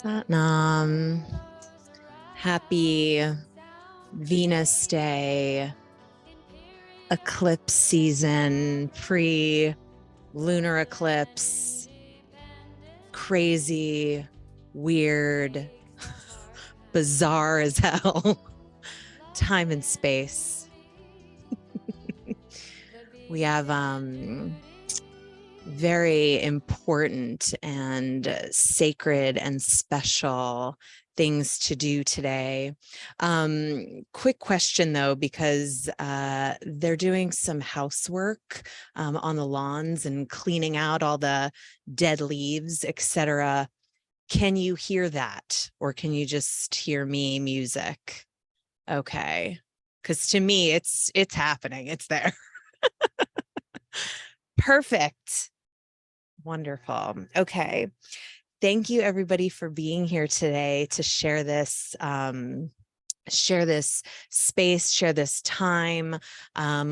Satnam. Happy Venus Day, eclipse season, pre-lunar eclipse, crazy, weird, bizarre as hell, time and space. We have very important and sacred and special things to do today. Quick question though, because they're doing some housework on the lawns and cleaning out all the dead leaves, etc. Can you hear that, or can you just hear me music? Okay, because to me it's happening, it's there. Perfect. Wonderful. Okay. Thank you everybody for being here today to share this space, share this time.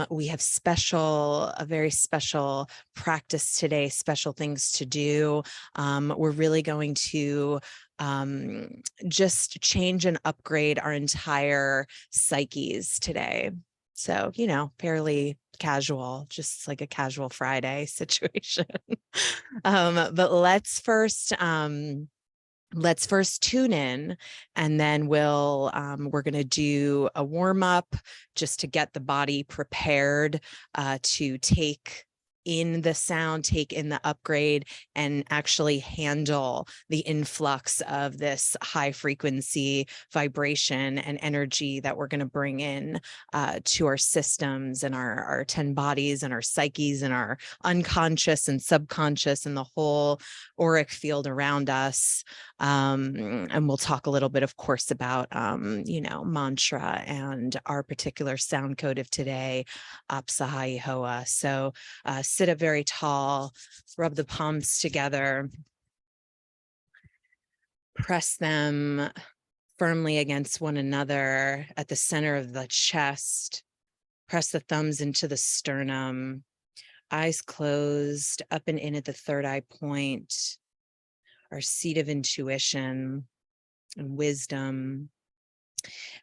We have a very special practice today, special things to do. We're really going to just change and upgrade our entire psyches today. So, fairly casual, just like a casual Friday situation. But let's first tune in, and then we're going to do a warm up just to get the body prepared to take in the sound, take in the upgrade, and actually handle the influx of this high frequency vibration and energy that we're going to bring in to our systems and our 10 bodies and our psyches and our unconscious and subconscious and the whole auric field around us. And we'll talk a little bit, of course, about, mantra and our particular sound code of today, SAHAEE Hoa. So sit up very tall, rub the palms together, press them firmly against one another at the center of the chest, press the thumbs into the sternum, eyes closed, up and in at the third eye point, our seat of intuition and wisdom.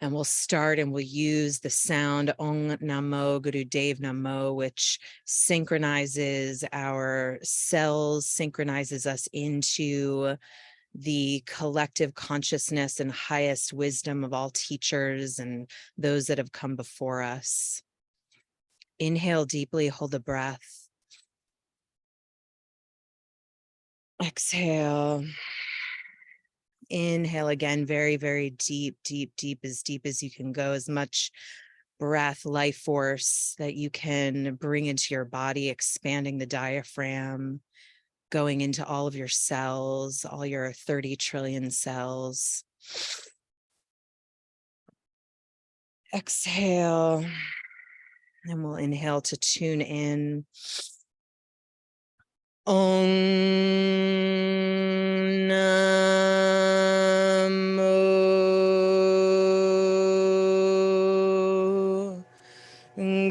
And we'll start and we'll use the sound Om Namo Gurudev Namo, which synchronizes our cells, synchronizes us into the collective consciousness and highest wisdom of all teachers and those that have come before us. Inhale deeply, hold the breath. Exhale. Inhale again, very, very deep, deep, deep as you can go, as much breath, life force that you can bring into your body, expanding the diaphragm, going into all of your cells, all your 30 trillion cells. Exhale, and we'll inhale to tune in. Om Namo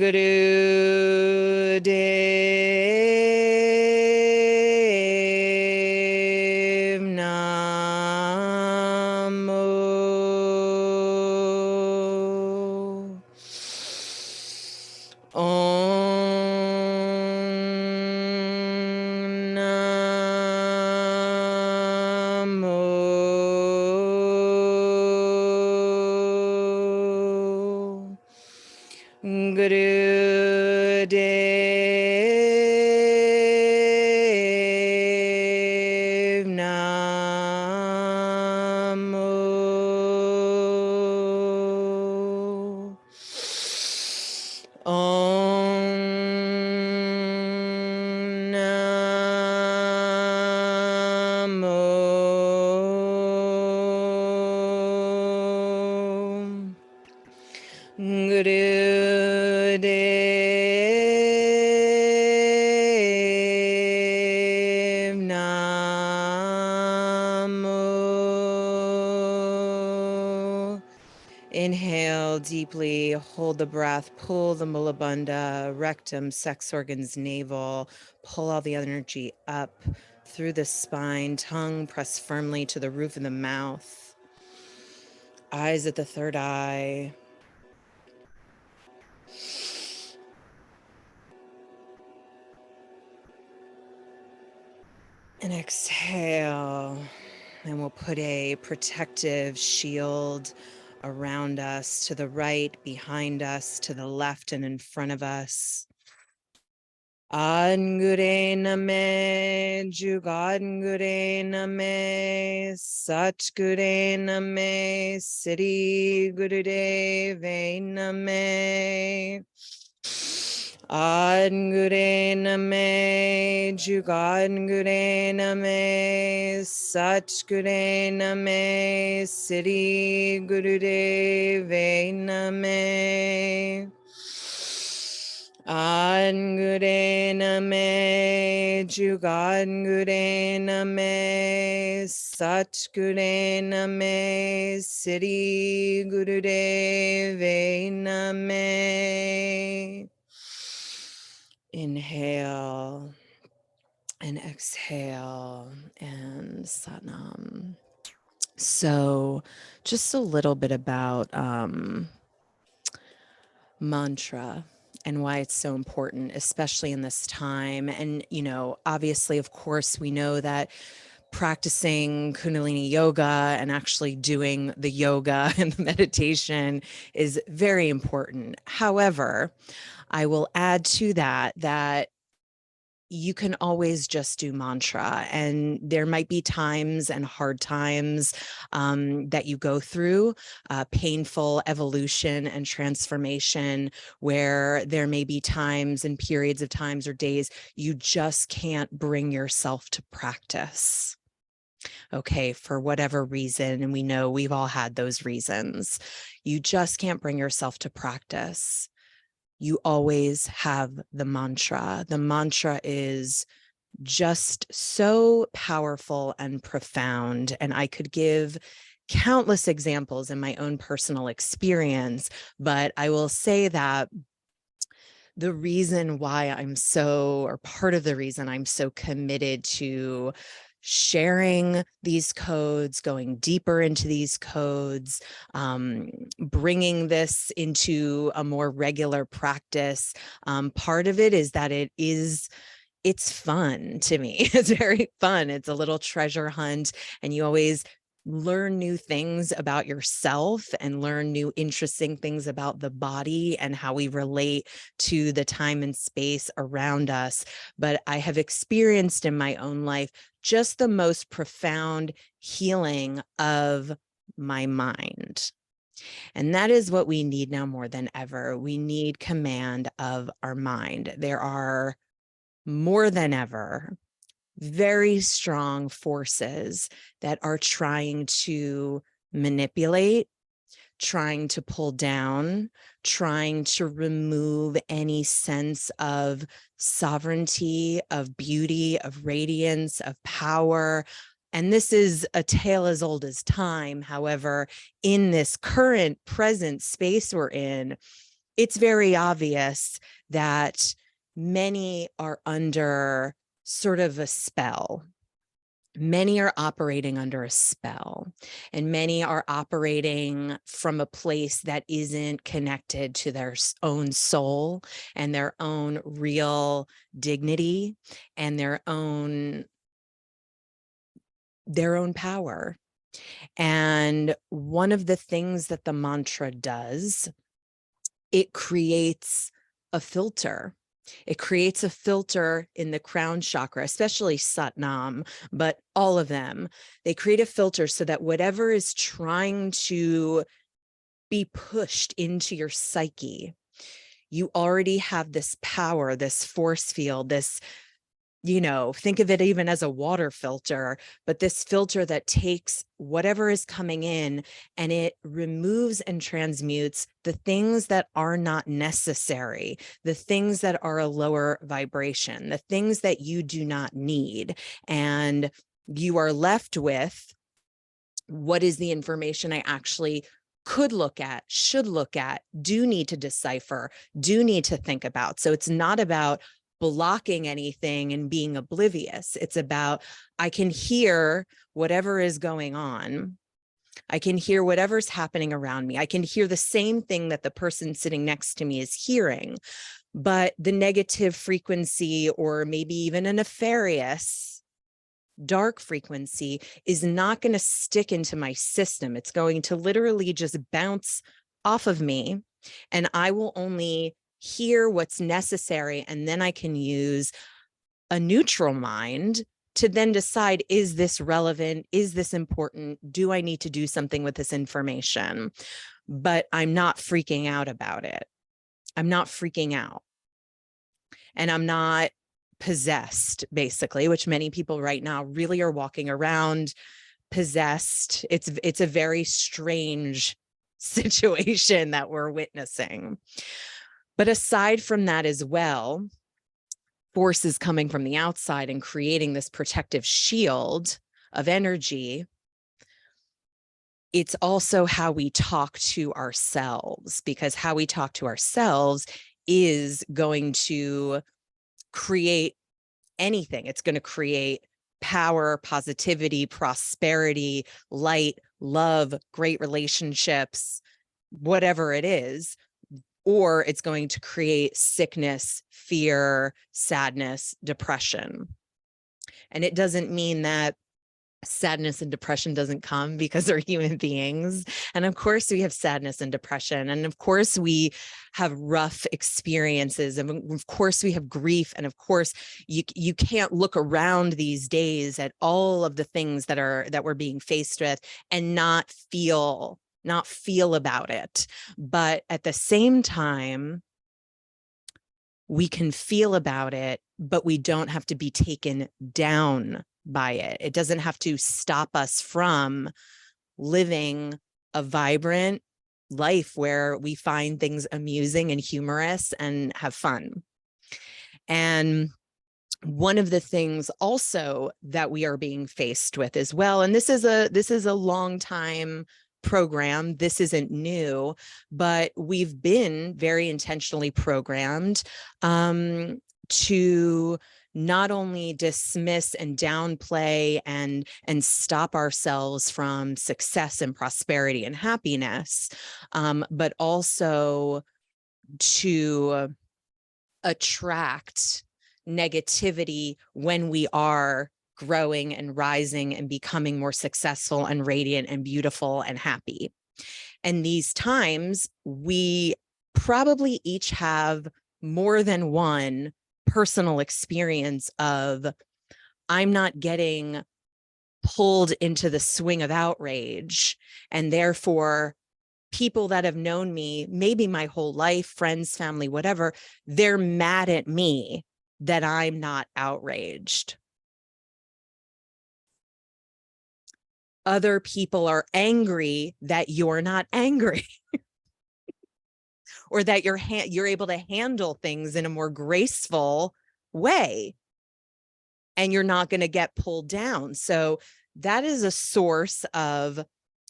Gurudev Namo. Gurudev Namo. Om Namo Gurudev Namo. Inhale deeply, hold the breath, pull the mulabandha, rectum, sex organs, navel, pull all the energy up through the spine, tongue pressed firmly to the roof of the mouth, eyes at the third eye. And exhale, and we'll put a protective shield around us, to the right, behind us, to the left, and in front of us. Angure name, Jugangure name, Satgure name, Siddhi Gurudeve name. Angure name, Jugangure name, Satgure name, Siddhi Gurudeve name. Angure name, Jugangure name, Satgure name, Siddhi Gurudeve name. Inhale and exhale and Satnam. So just a little bit about mantra and why it's so important, especially in this time. And, you know, obviously, of course, we know that practicing Kundalini yoga and actually doing the yoga and the meditation is very important. However, I will add to that that you can always just do mantra, and there might be times and hard times that you go through, painful evolution and transformation, where there may be times and periods of times or days you just can't bring yourself to practice. Okay, for whatever reason, and we know we've all had those reasons, you just can't bring yourself to practice. You always have the mantra. The mantra is just so powerful and profound. And I could give countless examples in my own personal experience, but I will say that the reason why I'm so, or part of the reason I'm so committed to sharing these codes, going deeper into these codes, bringing this into a more regular practice. Part of it is that it's fun to me. It's very fun. It's a little treasure hunt, and you always learn new things about yourself and learn new interesting things about the body and how we relate to the time and space around us. But I have experienced in my own life just the most profound healing of my mind. And that is what we need now more than ever. We need command of our mind. There are more than ever very strong forces that are trying to manipulate, trying to pull down, trying to remove any sense of sovereignty, of beauty, of radiance, of power. And this is a tale as old as time. However, in this current present space we're in, it's very obvious that many are under sort of a spell. Many are operating under a spell, and many are operating from a place that isn't connected to their own soul and their own real dignity and their own power. And one of the things that the mantra does, it creates a filter. It creates a filter in the crown chakra, especially Satnam, but all of them. They create a filter so that whatever is trying to be pushed into your psyche, you already have this power, this force field, this, you know, think of it even as a water filter, but this filter that takes whatever is coming in and it removes and transmutes the things that are not necessary, the things that are a lower vibration, the things that you do not need. And you are left with, what is the information I actually could look at, should look at, do need to decipher, do need to think about. So it's not about blocking anything and being oblivious. It's about, I can hear whatever is going on. I can hear whatever's happening around me. I can hear the same thing that the person sitting next to me is hearing, but the negative frequency, or maybe even a nefarious dark frequency, is not going to stick into my system. It's going to literally just bounce off of me, and I will only hear what's necessary, and then I can use a neutral mind to then decide, is this relevant? Is this important? Do I need to do something with this information? But I'm not freaking out about it. I'm not freaking out. And I'm not possessed, basically, which many people right now really are walking around possessed. It's a very strange situation that we're witnessing. But aside from that as well, forces coming from the outside and creating this protective shield of energy, it's also how we talk to ourselves, because how we talk to ourselves is going to create anything. It's going to create power, positivity, prosperity, light, love, great relationships, whatever it is. Or it's going to create sickness, fear, sadness, depression. And it doesn't mean that sadness and depression doesn't come, because they're human beings. And of course we have sadness and depression. And of course we have rough experiences. And of course we have grief. And of course you can't look around these days at all of the things that we're being faced with and not feel about it. But at the same time, we can feel about it, but we don't have to be taken down by it. It doesn't have to stop us from living a vibrant life where we find things amusing and humorous and have fun. And one of the things also that we are being faced with as well, and this is a long time program, this isn't new, but we've been very intentionally programmed to not only dismiss and downplay and stop ourselves from success and prosperity and happiness, but also to attract negativity when we are growing and rising and becoming more successful and radiant and beautiful and happy. And these times, we probably each have more than one personal experience of, I'm not getting pulled into the swing of outrage, and therefore people that have known me maybe my whole life, friends, family, whatever, they're mad at me that I'm not outraged. Other people are angry that you're not angry. Or that you're able to handle things in a more graceful way, and you're not going to get pulled down. So that is a source of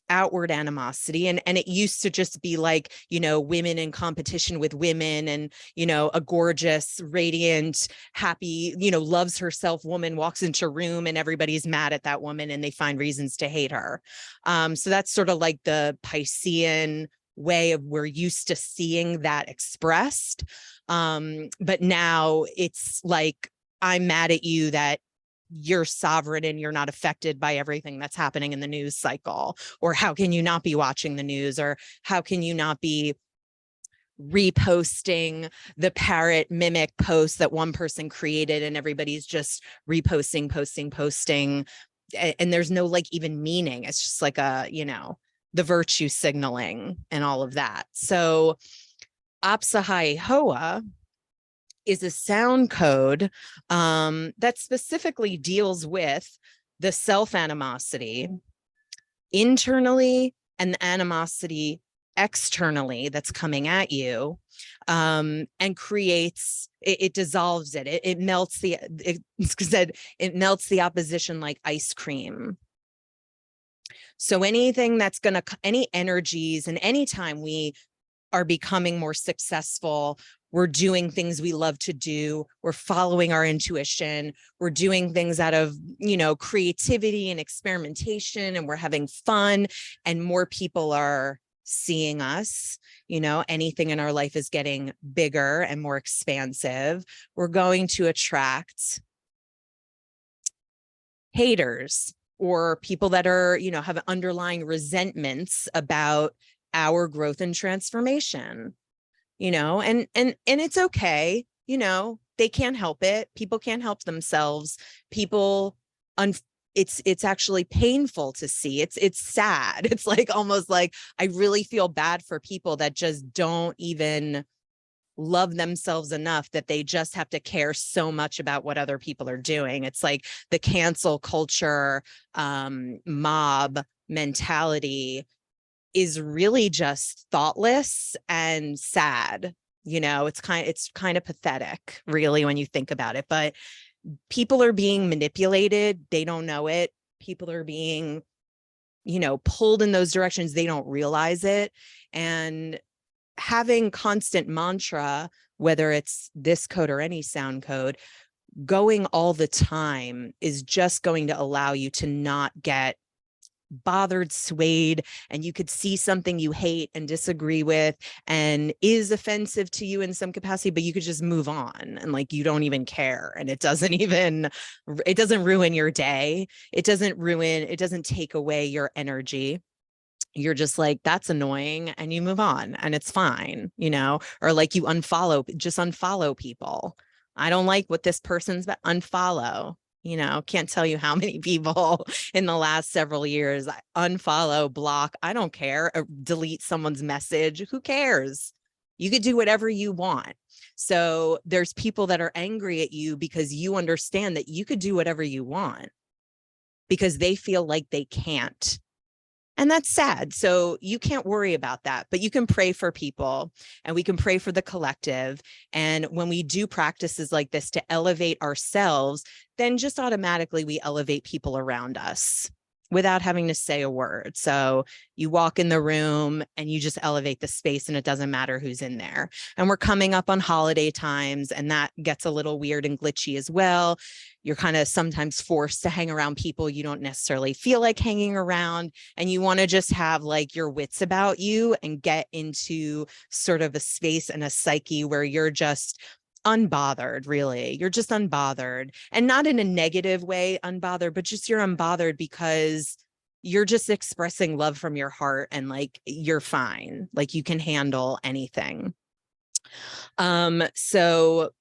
outward animosity. And it used to just be like, women in competition with women, and, a gorgeous, radiant, happy, loves herself woman walks into a room and everybody's mad at that woman and they find reasons to hate her. So that's sort of like the Piscean way of, we're used to seeing that expressed. But now it's like, I'm mad at you that you're sovereign and you're not affected by everything that's happening in the news cycle, or how can you not be watching the news, or how can you not be reposting the parrot mimic post that one person created, and everybody's just reposting, posting, and there's no like even meaning. It's just like the virtue signaling and all of that. So SAHAEE Hoa is a sound code that specifically deals with the self-animosity internally and the animosity externally that's coming at you, and creates, it dissolves it. It melts it melts the opposition like ice cream. So anything that's any energies, and anytime we are becoming more successful, We're doing things we love to do. We're following our intuition. We're doing things out of, creativity and experimentation, and we're having fun, and more people are seeing us. Anything in our life is getting bigger and more expansive. We're going to attract haters or people that are, have underlying resentments about our growth and transformation. And it's okay. They can't help it. People can't help themselves. People, it's actually painful to see. It's sad. It's like almost like I really feel bad for people that just don't even love themselves enough that they just have to care so much about what other people are doing. It's like the cancel culture, mob mentality is really just thoughtless and sad. It's kind of pathetic, really, when you think about it. But people are being manipulated. They don't know it. People are being, pulled in those directions. They don't realize it. And having constant mantra, whether it's this code or any sound code, going all the time is just going to allow you to not get bothered, swayed, and you could see something you hate and disagree with and is offensive to you in some capacity, but you could just move on and like you don't even care, and it doesn't ruin your day. It doesn't take away your energy. You're just like, that's annoying, and you move on, and it's fine, or like you unfollow people. I don't like what this person's, but unfollow. Can't tell you how many people in the last several years I unfollow, block. I don't care. Or delete someone's message. Who cares? You could do whatever you want. So there's people that are angry at you because you understand that you could do whatever you want because they feel like they can't. And that's sad. So you can't worry about that, but you can pray for people, and we can pray for the collective. And when we do practices like this to elevate ourselves, then just automatically we elevate people around us without having to say a word. So you walk in the room and you just elevate the space, and it doesn't matter who's in there. And we're coming up on holiday times, and that gets a little weird and glitchy as well. You're kind of sometimes forced to hang around people you don't necessarily feel like hanging around, and you want to just have like your wits about you and get into sort of a space and a psyche where you're just unbothered. Really, you're just unbothered, and not in a negative way unbothered, but just you're unbothered because you're just expressing love from your heart, and like you're fine, like you can handle anything. So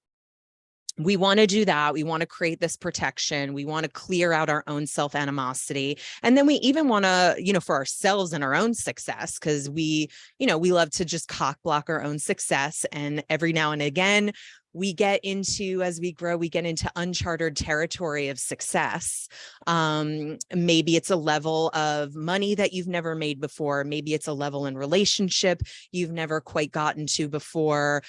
we want to do that. We want to create this protection. We want to clear out our own self animosity. And then we even want to, for ourselves and our own success, because we love to just cock block our own success. And every now and again, as we grow, we get into uncharted territory of success. Maybe it's a level of money that you've never made before. Maybe it's a level in relationship you've never quite gotten to before,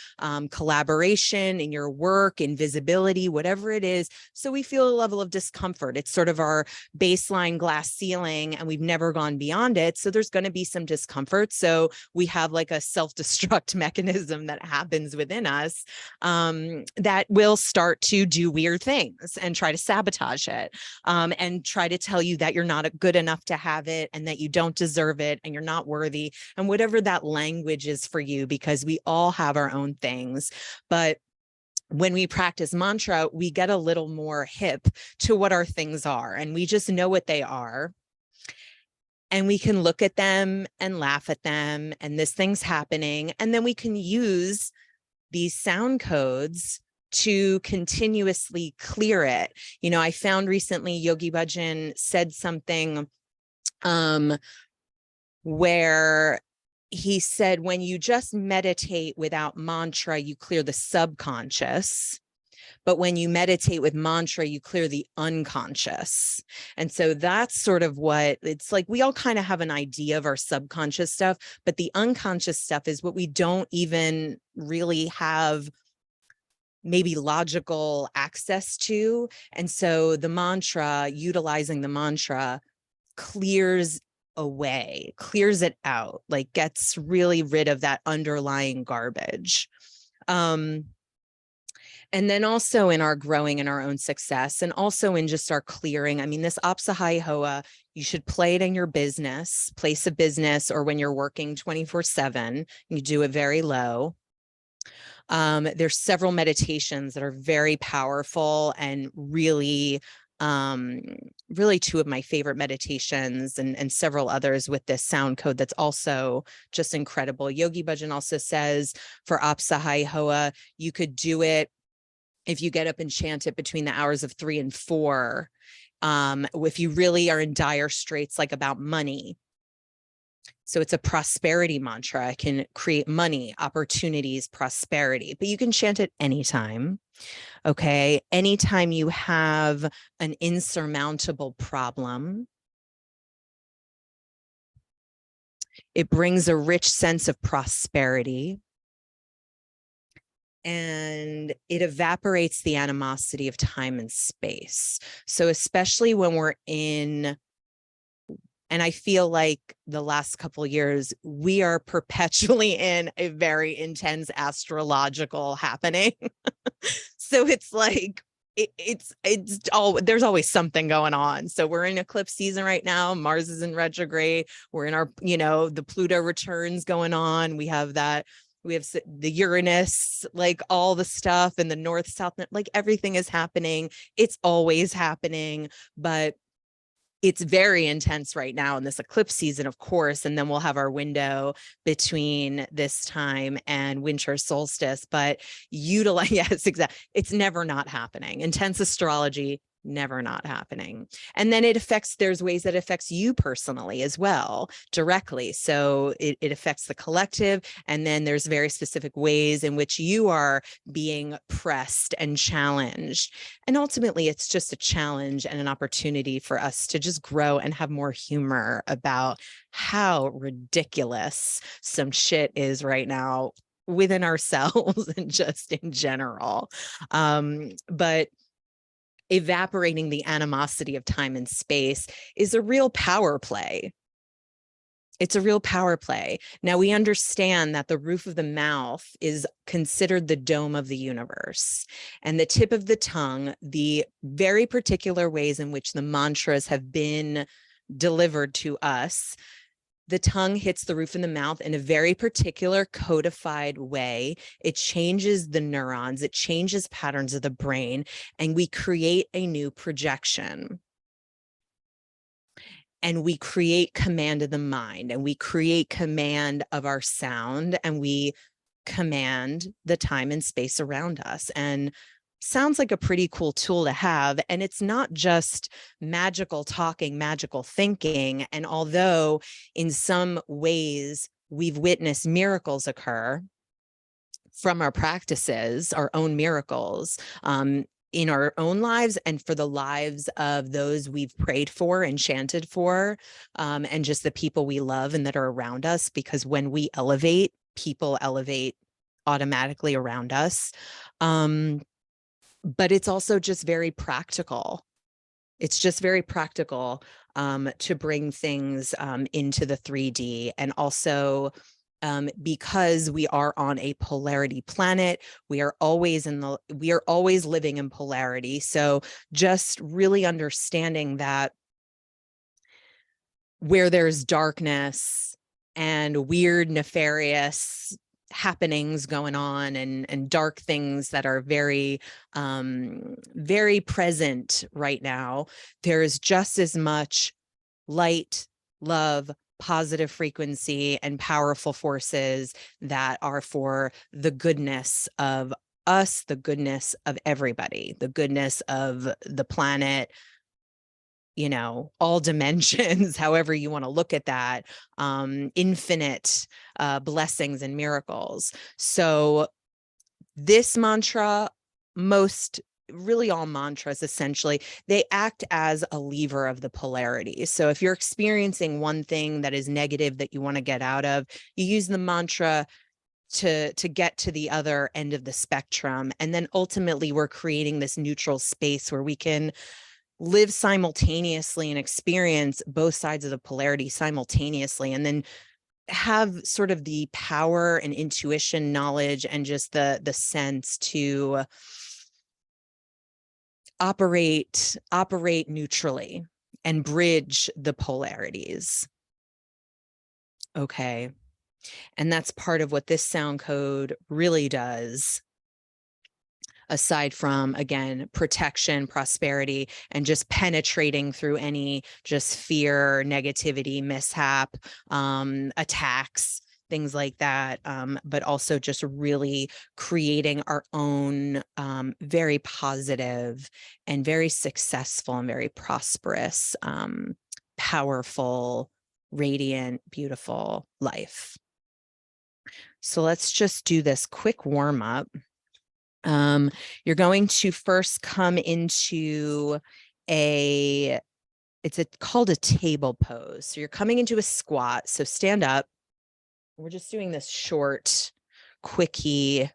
collaboration in your work, invisibility, whatever it is. So we feel a level of discomfort. It's sort of our baseline glass ceiling, and we've never gone beyond it. So there's going to be some discomfort. So we have like a self-destruct mechanism that happens within us, that will start to do weird things and try to sabotage it, and try to tell you that you're not good enough to have it, and that you don't deserve it, and you're not worthy, and whatever that language is for you, because we all have our own things. But when we practice mantra, we get a little more hip to what our things are, and we just know what they are. And we can look at them and laugh at them, and this thing's happening. And then we can use these sound codes to continuously clear it. I found recently Yogi Bhajan said something where he said, when you just meditate without mantra, you clear the subconscious. But when you meditate with mantra, you clear the unconscious. And so that's sort of what it's like. We all kind of have an idea of our subconscious stuff, but the unconscious stuff is what we don't even really have maybe logical access to. And so the mantra, utilizing the mantra, clears it out, like gets really rid of that underlying garbage. And then also in our growing in our own success, and also in just our clearing. I mean, this SAHAEE Hoa, you should play it in your business, place of business, or when you're working 24/7, you do it very low. There's several meditations that are very powerful and really, really two of my favorite meditations, and several others with this sound code that's also just incredible. Yogi Bhajan also says for SAHAEE Hoa, you could do it if you get up and chant it between the hours of 3 and 4. If you really are in dire straits, like about money. So it's a prosperity mantra. It can create money, opportunities, prosperity, but you can chant it anytime. Okay. Anytime you have an insurmountable problem, it brings a rich sense of prosperity, and it evaporates the animosity of time and space. So especially when we're in, and I feel like the last couple of years, we are perpetually in a very intense astrological happening. So it's like, there's always something going on. So we're in eclipse season right now. Mars is in retrograde. We're in our, the Pluto returns going on. We have the Uranus, like all the stuff, and the north, south, like everything is happening. It's always happening, but it's very intense right now in this eclipse season, of course, and then we'll have our window between this time and winter solstice, but utilize, yes, exactly. It's never not happening. Intense astrology, never not happening. And then there's ways that it affects you personally as well, directly. So it affects the collective. And then there's very specific ways in which you are being pressed and challenged. And ultimately, it's just a challenge and an opportunity for us to just grow and have more humor about how ridiculous some shit is right now within ourselves and just in general. But evaporating the animosity of time and space is a real power play. It's a real power play. Now, we understand that the roof of the mouth is considered the dome of the universe, and the tip of the tongue, the very particular ways in which the mantras have been delivered to us, the tongue hits the roof of the mouth in a very particular codified way. It changes the neurons, it changes patterns of the brain, and we create a new projection. And we create command of the mind, and we create command of our sound, and we command the time and space around us. And sounds like a pretty cool tool to have. And it's not just magical talking, magical thinking. And although in some ways we've witnessed miracles occur from our practices, our own miracles, in our own lives and for the lives of those we've prayed for and chanted for, and just the people we love and that are around us, because when we elevate, people elevate automatically around us. But it's also just very practical. It's just very practical to bring things into the 3D. And also because we are on a polarity planet, we are always living in polarity. So just really understanding that where there's darkness and weird, nefarious happenings going on, and dark things that are very, very present right now, there is just as much light, love, positive frequency, and powerful forces that are for the goodness of us, the goodness of everybody, the goodness of the planet, all dimensions, however you want to look at that, infinite blessings and miracles. So this mantra, really all mantras, essentially, they act as a lever of the polarity. So if you're experiencing one thing that is negative that you want to get out of, you use the mantra to get to the other end of the spectrum. And then ultimately we're creating this neutral space where we can live simultaneously and experience both sides of the polarity simultaneously. And then have sort of the power and intuition, knowledge, and just the sense to operate neutrally and bridge the polarities. Okay. And that's part of what this sound code really does, aside from, again, protection, prosperity, and just penetrating through any just fear, negativity, mishap, attacks, things like that, but also just really creating our own very positive and very successful and very prosperous, powerful, radiant, beautiful life. So let's just do this quick warm up. You're going to first come into called a table pose. So you're coming into a squat. So stand up. We're just doing this short, quickie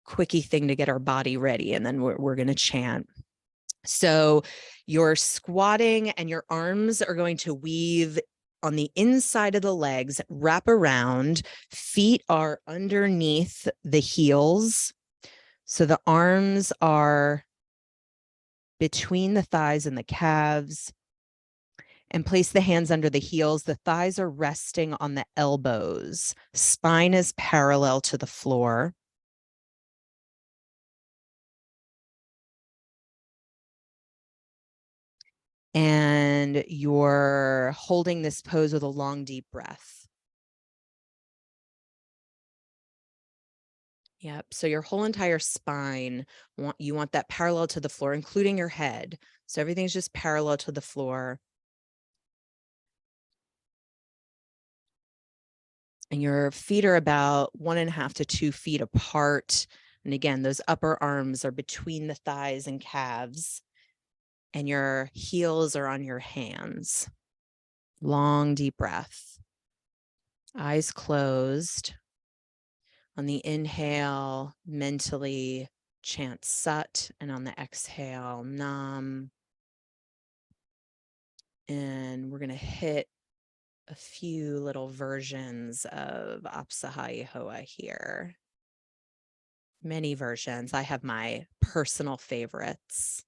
thing to get our body ready. And then we're going to chant. So you're squatting and your arms are going to weave on the inside of the legs, wrap around. Feet are underneath the heels. So the arms are between the thighs and the calves, and place the hands under the heels. The thighs are resting on the elbows. Spine is parallel to the floor. And you're holding this pose with a long, deep breath. Yep. So your whole entire spine, you want that parallel to the floor, including your head. So everything's just parallel to the floor. And your feet are about 1.5 to 2 feet apart. And again, those upper arms are between the thighs and calves. And your heels are on your hands. Long, deep breath. Eyes closed. On the inhale, mentally chant Sat, and on the exhale, Nam. And we're going to hit a few little versions of SAHAEE Hoa here. Many versions. I have my personal favorites.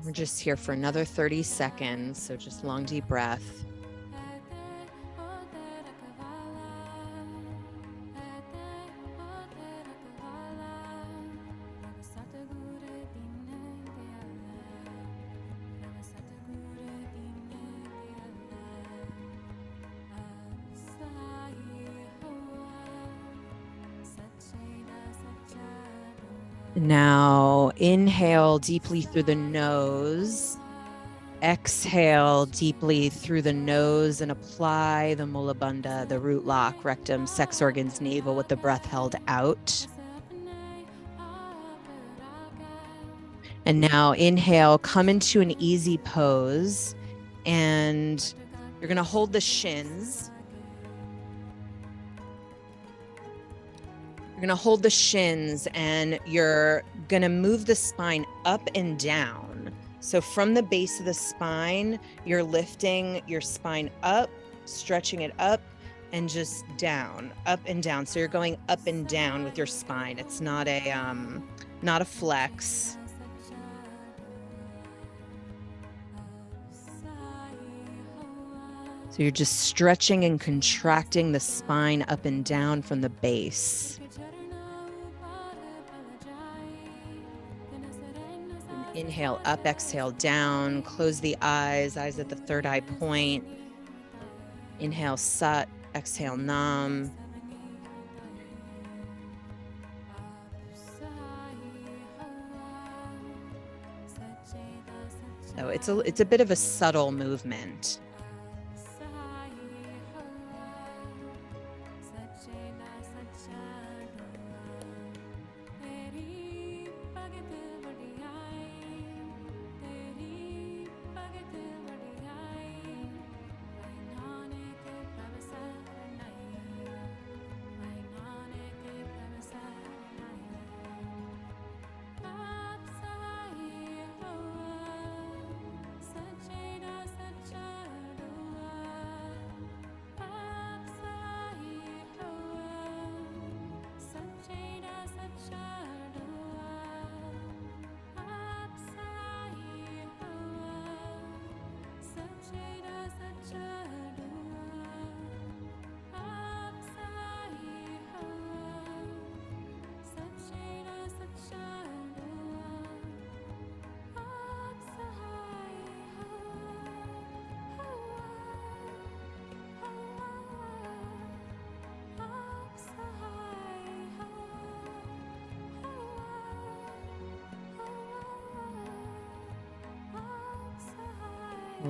We're just here for another 30 seconds, so just long, deep breath. Now inhale deeply through the nose. Exhale deeply through the nose and apply the Mula Bandha, the root lock, rectum, sex organs, navel with the breath held out. And now inhale, come into an easy pose, and you're going to hold the shins. You're going to hold the shins and you're going to move the spine up and down. So from the base of the spine, you're lifting your spine up, stretching it up, and just down, up and down. So you're going up and down with your spine. It's not a flex. So you're just stretching and contracting the spine up and down from the base. Inhale up, exhale down, close the eyes at the third eye point. Inhale Sat, exhale Nam. So it's a bit of a subtle movement.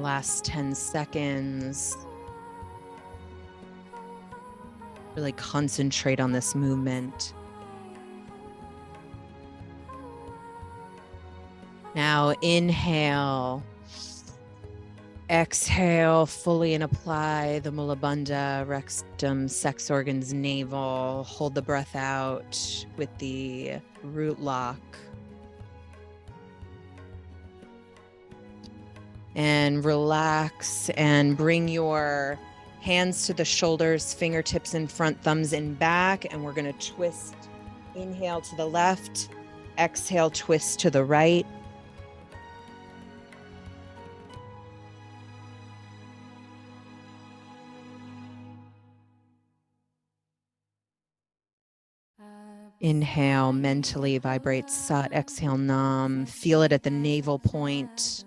Last 10 seconds. Really concentrate on this movement. Now inhale. Exhale fully and apply the Mula Bandha, rectum, sex organs, navel. Hold the breath out with the root lock. And relax and bring your hands to the shoulders, fingertips in front, thumbs in back. And we're going to twist. Inhale to the left. Exhale, twist to the right. Inhale, mentally vibrate Sat. Exhale, Nam. Feel it at the navel point.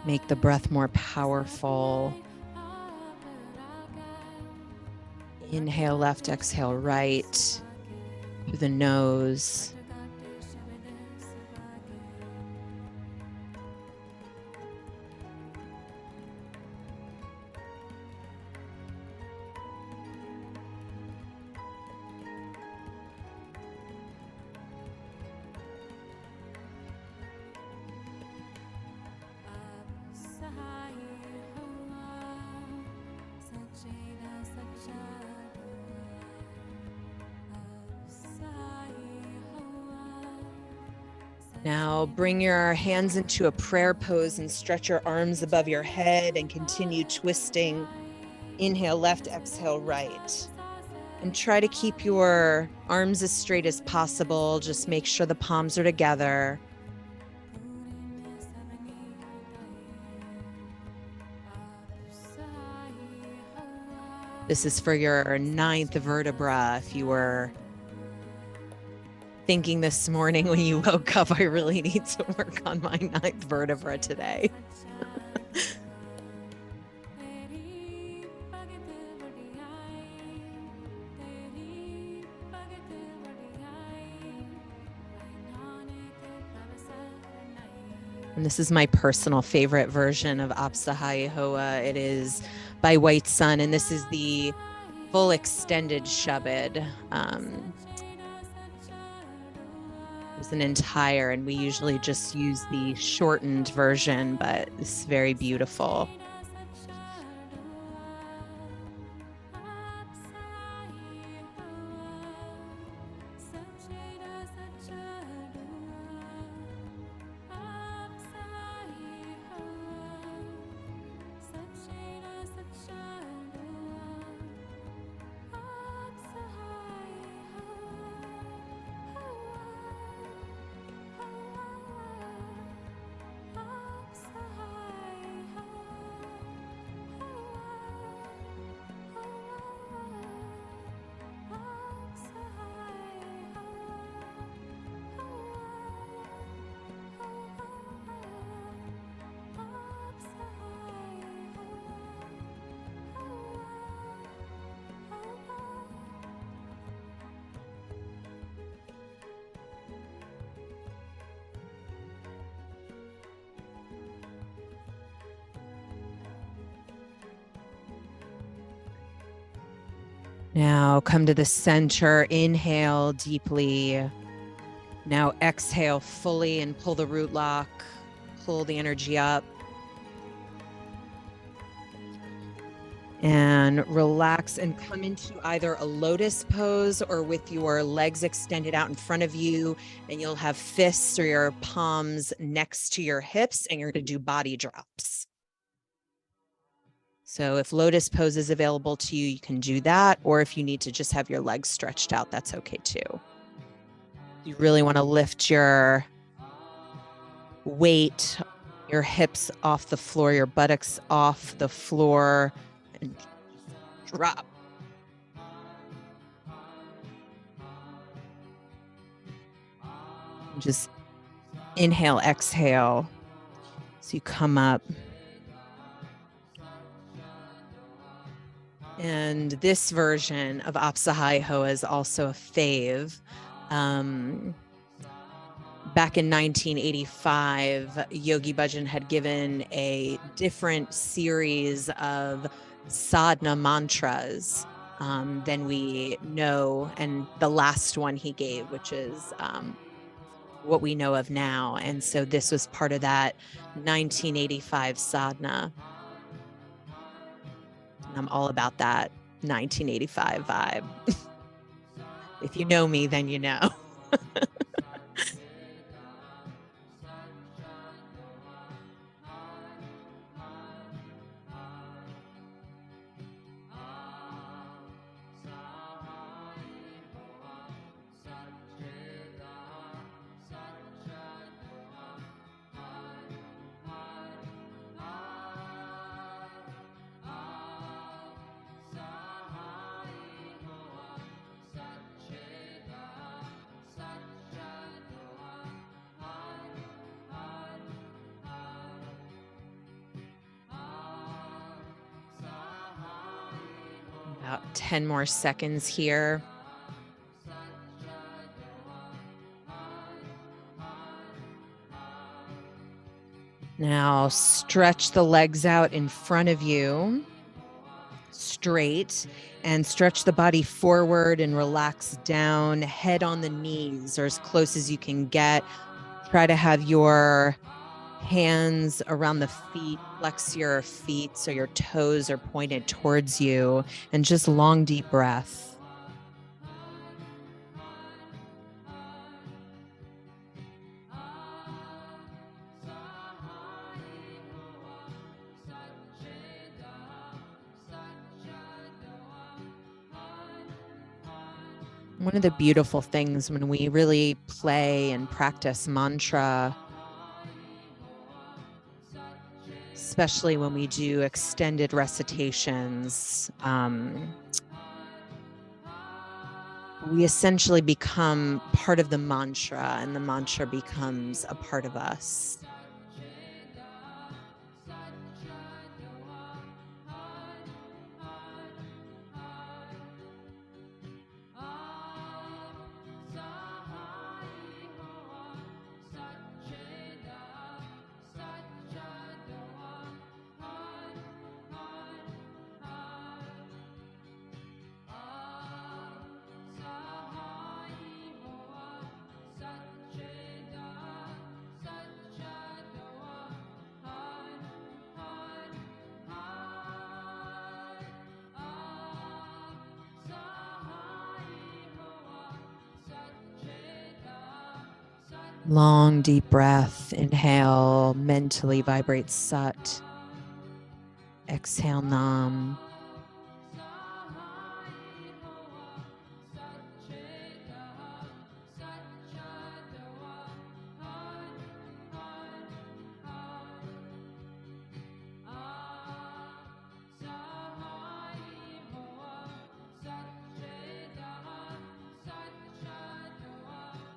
Make the breath more powerful. Inhale left, exhale right through the nose. Now bring your hands into a prayer pose and stretch your arms above your head and continue twisting. Inhale left, exhale right. And try to keep your arms as straight as possible. Just make sure the palms are together. This is for your 9th vertebra. If you were thinking this morning when you woke up, I really need to work on my 9th vertebra today. And this is my personal favorite version of SAHAEE Hoa. It is by White Sun, and this is the full extended Shabad. It's an entire, and we usually just use the shortened version, but it's very beautiful. Now come to the center, inhale deeply. Now exhale fully and pull the root lock, pull the energy up. And relax and come into either a lotus pose or with your legs extended out in front of you, and you'll have fists or your palms next to your hips, and you're going to do body drops. So if lotus pose is available to you, you can do that. Or if you need to just have your legs stretched out, that's okay too. You really want to lift your weight, your hips off the floor, your buttocks off the floor, and drop. And just inhale, exhale. So you come up. And this version of SAHAEE is also a fave. Back in 1985, Yogi Bhajan had given a different series of sadhana mantras than we know. And the last one he gave, which is what we know of now. And so this was part of that 1985 sadhana. And I'm all about that 1985 vibe. If you know me, then you know. About 10 more seconds here. Now stretch the legs out in front of you, straight, and stretch the body forward and relax down, head on the knees or as close as you can get. Try to have your hands around the feet, flex your feet so your toes are pointed towards you, and just long, deep breath. One of the beautiful things when we really play and practice mantra, especially when we do extended recitations, we essentially become part of the mantra, and the mantra becomes a part of us. Long, deep breath. Inhale, mentally vibrate Sat. Exhale, Nam.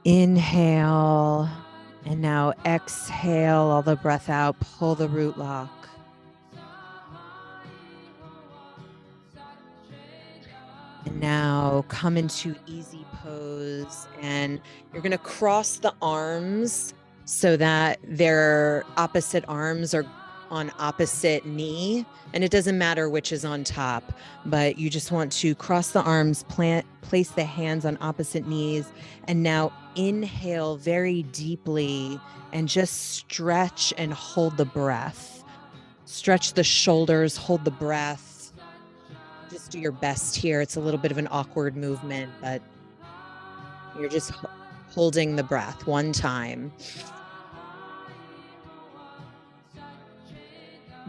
Inhale, and now exhale all the breath out, pull the root lock. And now come into easy pose, and you're going to cross the arms so that their opposite arms are on opposite knee, and it doesn't matter which is on top, but you just want to cross the arms, place the hands on opposite knees, and now inhale very deeply and just stretch and hold the breath. Stretch the shoulders, hold the breath. Just do your best here. It's a little bit of an awkward movement, but you're just holding the breath one time.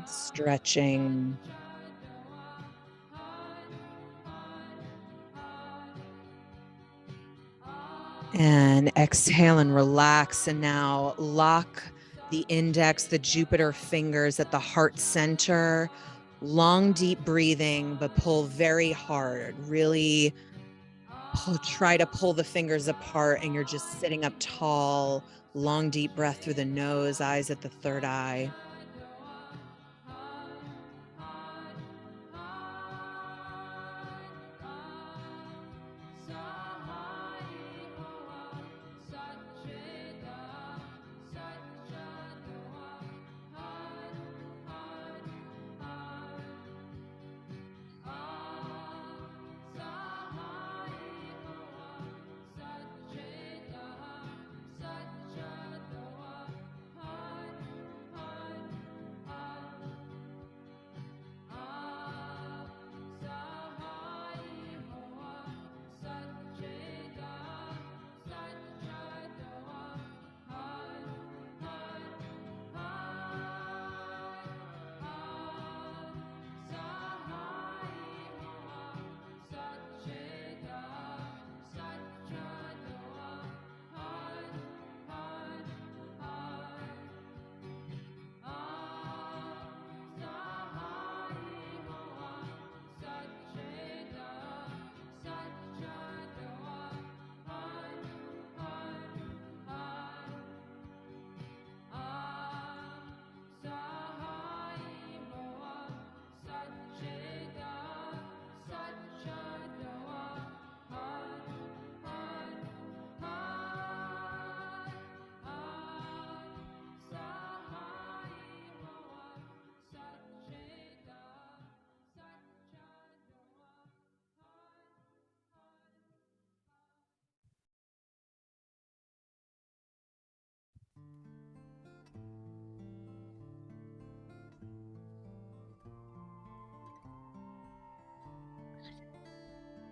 Stretching. And exhale and relax. And now lock the index, the Jupiter fingers at the heart center. Long, deep breathing, but pull very hard. Really try to pull the fingers apart, and you're just sitting up tall. Long, deep breath through the nose, eyes at the third eye.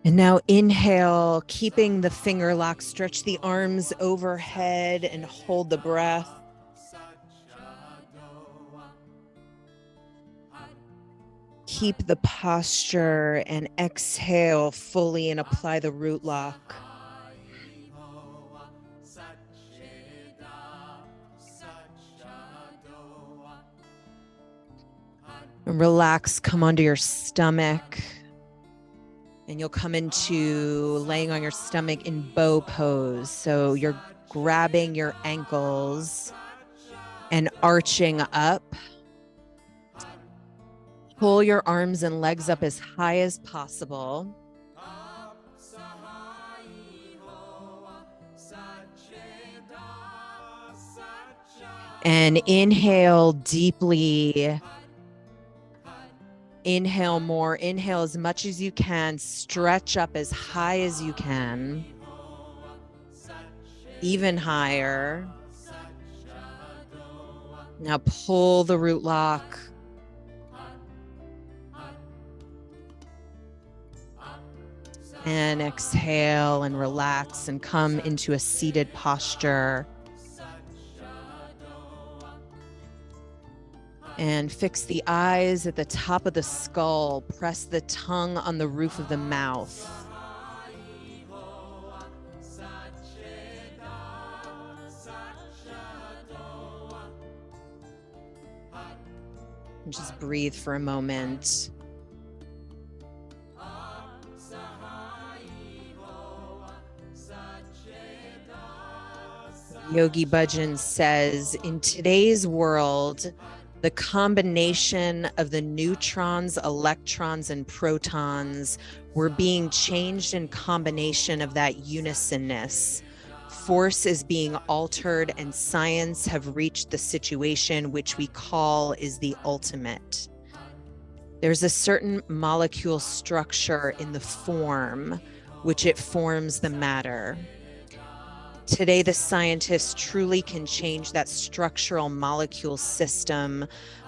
And now inhale, keeping the finger lock, stretch the arms overhead and hold the breath. Keep the posture and exhale fully and apply the root lock. And relax, come onto your stomach. And you'll come into laying on your stomach in bow pose. So you're grabbing your ankles and arching up. Pull your arms and legs up as high as possible. And inhale deeply. Inhale more. Inhale as much as you can. Stretch up as high as you can. Even higher. Now pull the root lock. And exhale and relax and come into a seated posture. And fix the eyes at the top of the skull. Press the tongue on the roof of the mouth. And just breathe for a moment. Yogi Bhajan says, in today's world, the combination of the neutrons, electrons, and protons were being changed in combination of that unisonness. Force is being altered, and science have reached the situation which we call is the ultimate. There's a certain molecule structure in the form which it forms the matter. Today, the scientists truly can change that structural molecule system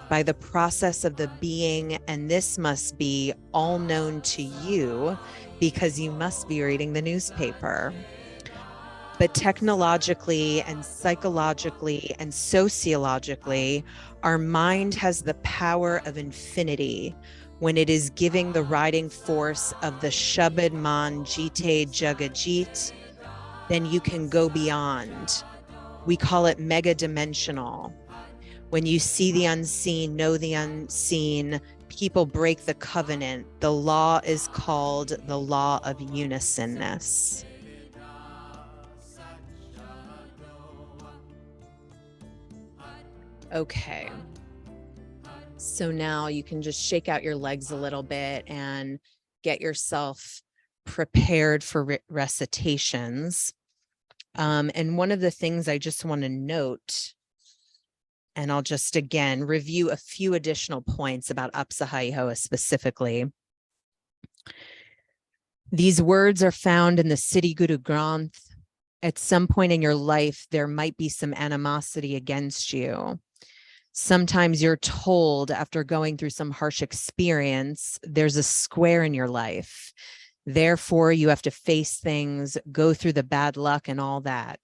by the process of the being, and this must be all known to you because you must be reading the newspaper. But technologically and psychologically and sociologically, our mind has the power of infinity when it is giving the riding force of the Shabad Man Jite Jagajit, then you can go beyond. We call it mega dimensional. When you see the unseen, know the unseen, people break the covenant. The law is called the law of unisonness. Okay. So now you can just shake out your legs a little bit and get yourself prepared for recitations. And one of the things I just want to note, and I'll just again review a few additional points about SAHAEE specifically. These words are found in the Siddhi Guru Granth. At some point in your life, there might be some animosity against you. Sometimes you're told after going through some harsh experience, there's a square in your life. Therefore, you have to face things, go through the bad luck and all that.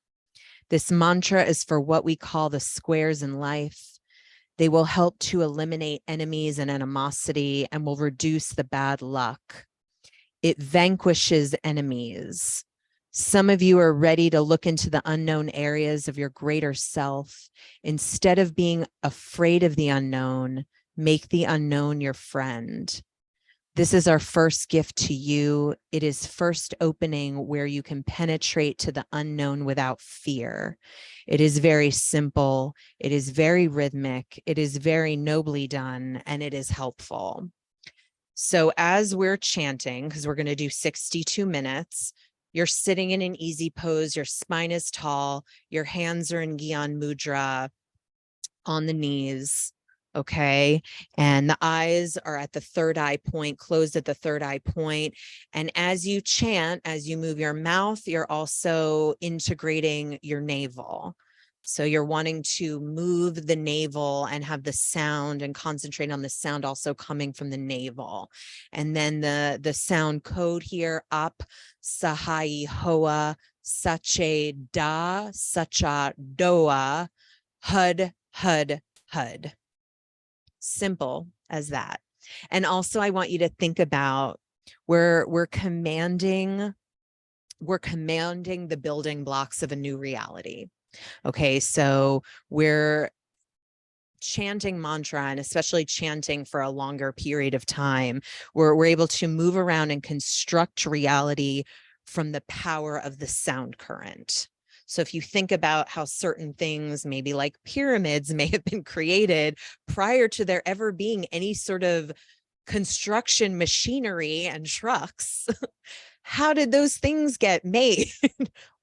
This mantra is for what we call the squares in life. They will help to eliminate enemies and animosity and will reduce the bad luck. It vanquishes enemies. Some of you are ready to look into the unknown areas of your greater self. Instead of being afraid of the unknown, make the unknown your friend. This is our first gift to you. It is first opening where you can penetrate to the unknown without fear. It is very simple. It is very rhythmic. It is very nobly done, and it is helpful. So as we're chanting, because we're going to do 62 minutes, you're sitting in an easy pose, your spine is tall, your hands are in Gyan Mudra on the knees, okay? And the eyes are at the third eye point, closed at the third eye point. And as you chant, as you move your mouth, you're also integrating your navel. So you're wanting to move the navel and have the sound and concentrate on the sound also coming from the navel. And then the sound code here, up, SAHAEE Hoa, Sache Da, Sacha Doa, Hud, Hud, Hud. Simple as that. And also I want you to think about we're commanding the building blocks of a new reality. Okay, so we're chanting mantra, and especially chanting for a longer period of time, we're able to move around and construct reality from the power of the sound current. So if you think about how certain things, maybe like pyramids, may have been created prior to there ever being any sort of construction machinery and trucks, how did those things get made?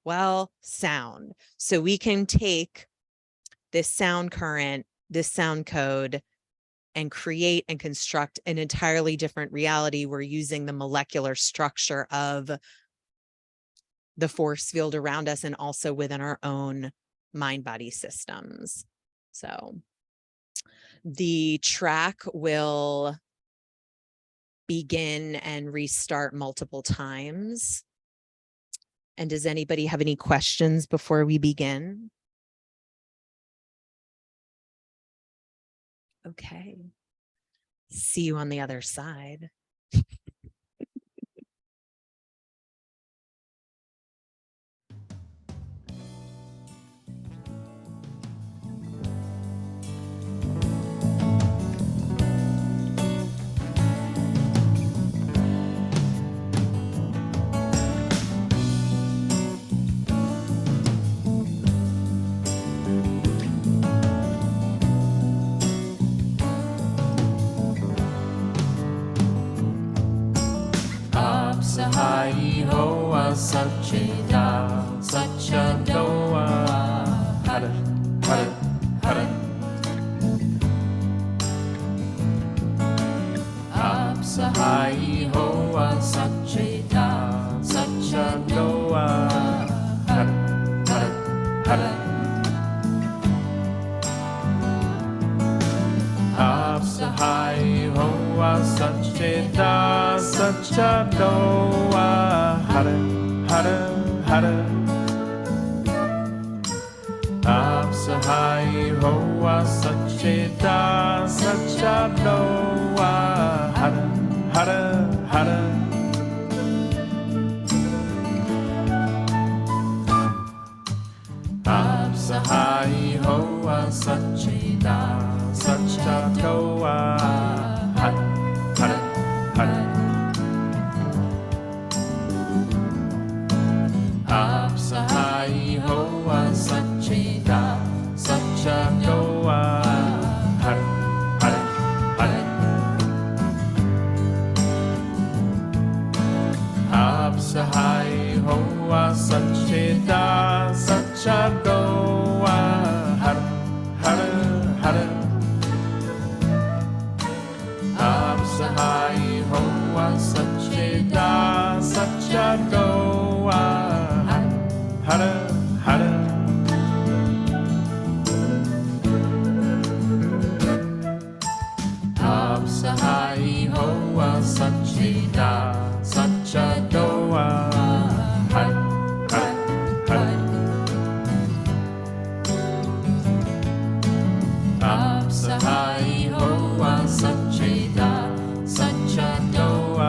Well, sound. So we can take this sound current, this sound code, and create and construct an entirely different reality. We're using the molecular structure of the force field around us and also within our own mind-body systems. So the track will begin and restart multiple times. And does anybody have any questions before we begin? Okay. See you on the other side. SAHAEE Hoa Sache Da Sacha Doa Hara Hara Hara SAHAEE Hoa Sache Da Sacha Doa Hara Hara doa hara hara hara SAHAEE hoa sacheta sacha doa hara hara hara SAHAEE hoa sacheta sacha doa hara hara hara SAHAEE hoa sacheta sacha doa hara hara hara SAHAEE hoa sacheta sacha doa hara hara hara SAHAEE hoa sacheta sacha doa hara hara SAHAEE hoa sacheta sacha doa hara hara hara SAHAEE hoa sacheta sacha doa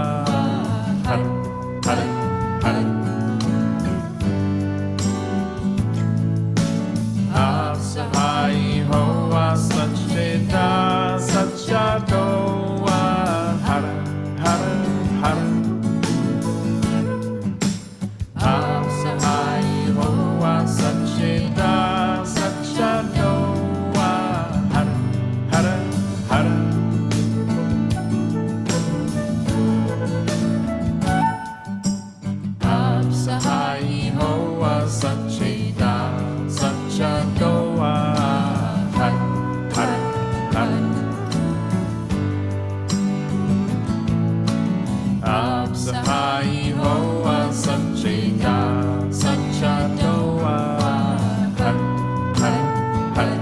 hara hara hara SAHAEE hoa sacheta sacha doa hara hara hara SAHAEE hoa sacheta sacha doa hara hara hara SAHAEE hoa sacheta sacha doa hara hara hara SAHAEE hoa sacheta sacha doa hara hara hara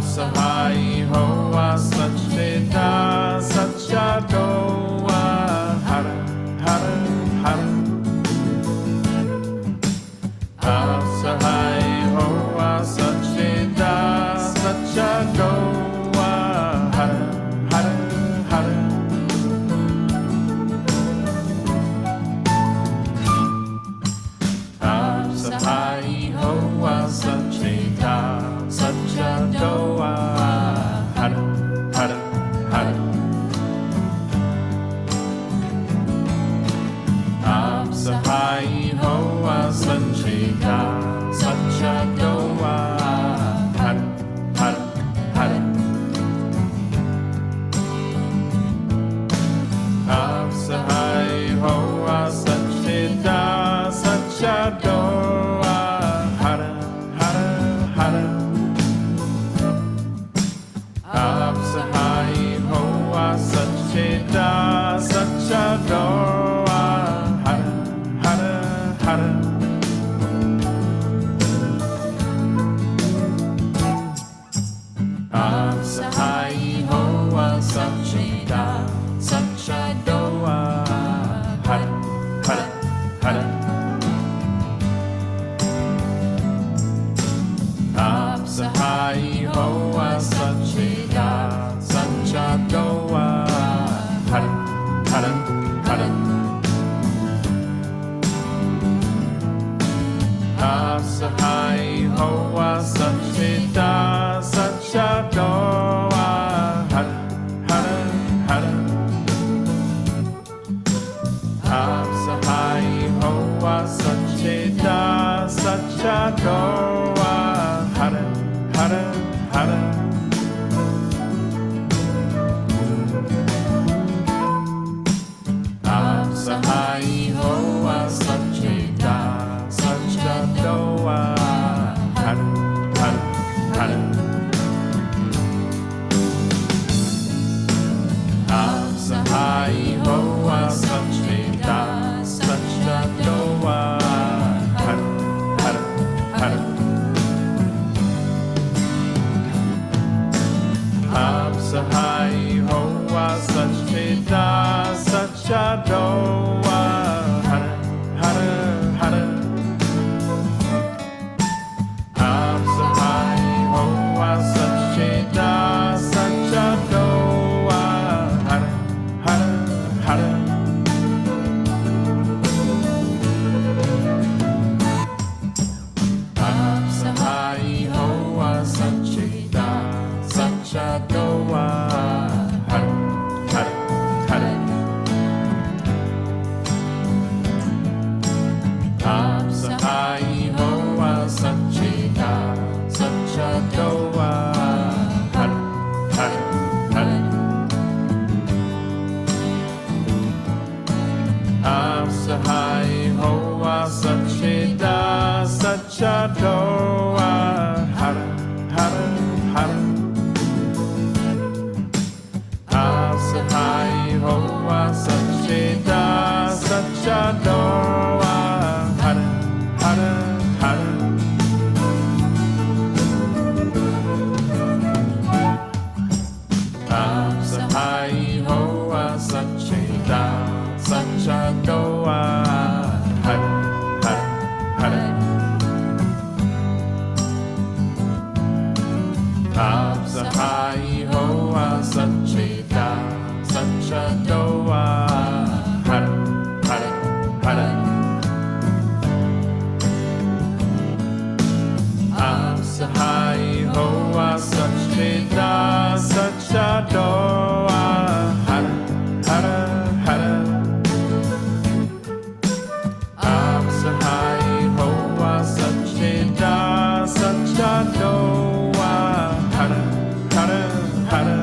SAHAEE hoa sacheta sacha doa hara hara hara SAHAEE hoa sacheta sacha doa hara hara hara SAHAEE hoa sacheta sacha doa hara hara hara SAHAEE hoa sacheta sacha doa hara hara hara SAHAEE hoa sacheta sacha doa hara hara hara SAHAEE hoa sacheta sacha doa hara hara hara SAHAEE hoa sacheta sacha doa hara hara hara SAHAEE hoa sacheta sacha doa hara hara hara SAHAEE hoa sacheta sacha doa hara hara hara SAHAEE hoa sacheta sacha doa hara hara hara SAHAEE hoa sacheta sacha doa hara hara hara SAHAEE hoa sacheta sacha doa hara hara hara SAHAEE Sachadoa, Hara, Hara, Hara. Am Sahai Hoa Sacheda Sachadoa, Hara, Hara, Hara. Am Sahai Hoa Sacheda Sachadoa, Hara, Hara, Hara. Am Sahai Hoa Sacheda Sachadoa, Hara, Hara, Hara. Am Sahai Hoa Sacheda Sachadoa, Hara, Hara, Hara. Am Sahai Hoa Sacheda Sachadoa, Hara, Hara, Hara. Am Sahai Hoa Sacheda Sachadoa, Hara, Hara, Hara. Am Sahai Hoa Sacheda Sachadoa, Hara, Hara, Hara. Am Sahai Hoa Sacheda Sachadoa, Hara, Hara, Hara. Am Sahai Hoa Sacheda Sachadoa, Hara, Hara, Hara.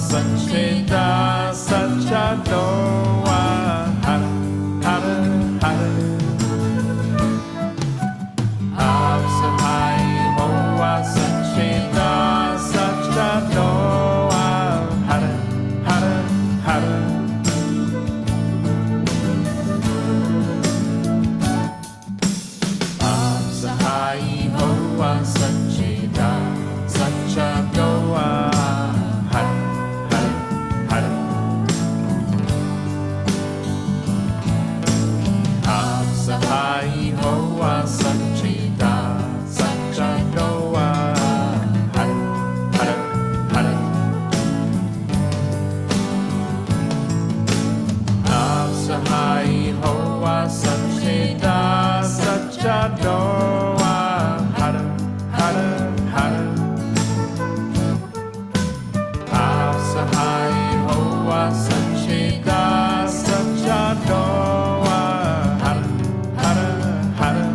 Sancheda Sachadoa Hara Hara Hara SAHAEE Hoa Sancheda Sachadoa Hara Hara Hara SAHAEE Hoa Sancheda Sachadoa Hara Hara Hara SAHAEE Hoa Sancheda Sachadoa Hara Hara Hara SAHAEE Hoa Sancheda Sachadoa Hara Hara Hara SAHAEE Hoa Sancheda Sachadoa Hara Hara Hara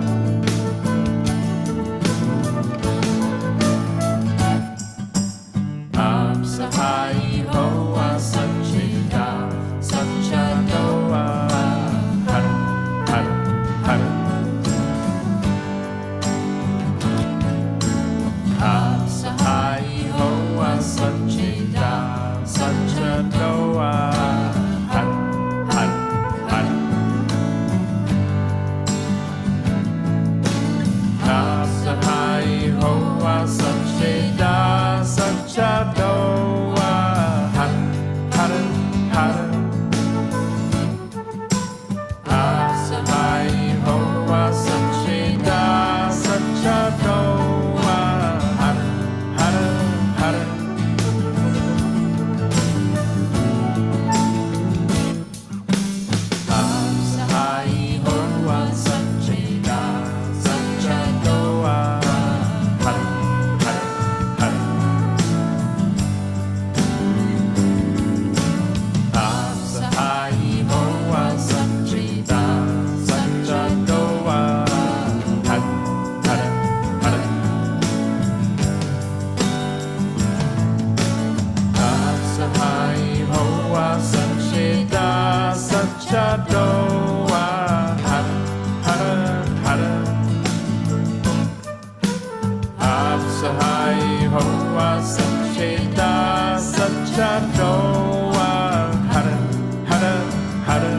SAHAEE Hoa Sancheda Sachadoa Hara Hara Hara SAHAEE Hoa Sancheda Sachadoa Hara Hara Hara SAHAEE Hoa Sancheda Sachadoa Hara Hara Hara SAHAEE Hoa Sancheda Sachadoa Hara Hara Hara SAHAEE Hoa Sancheda Sachadoa Hara Hara Hara SAHAEE Hoa Sancheda Sachadoa Hara Hara Hara SAHAEE Hoa Sancheda Sachadoa Hara Hara Hara SAHAEE Hoa Sancheda Sachadoa Hara Hara Hara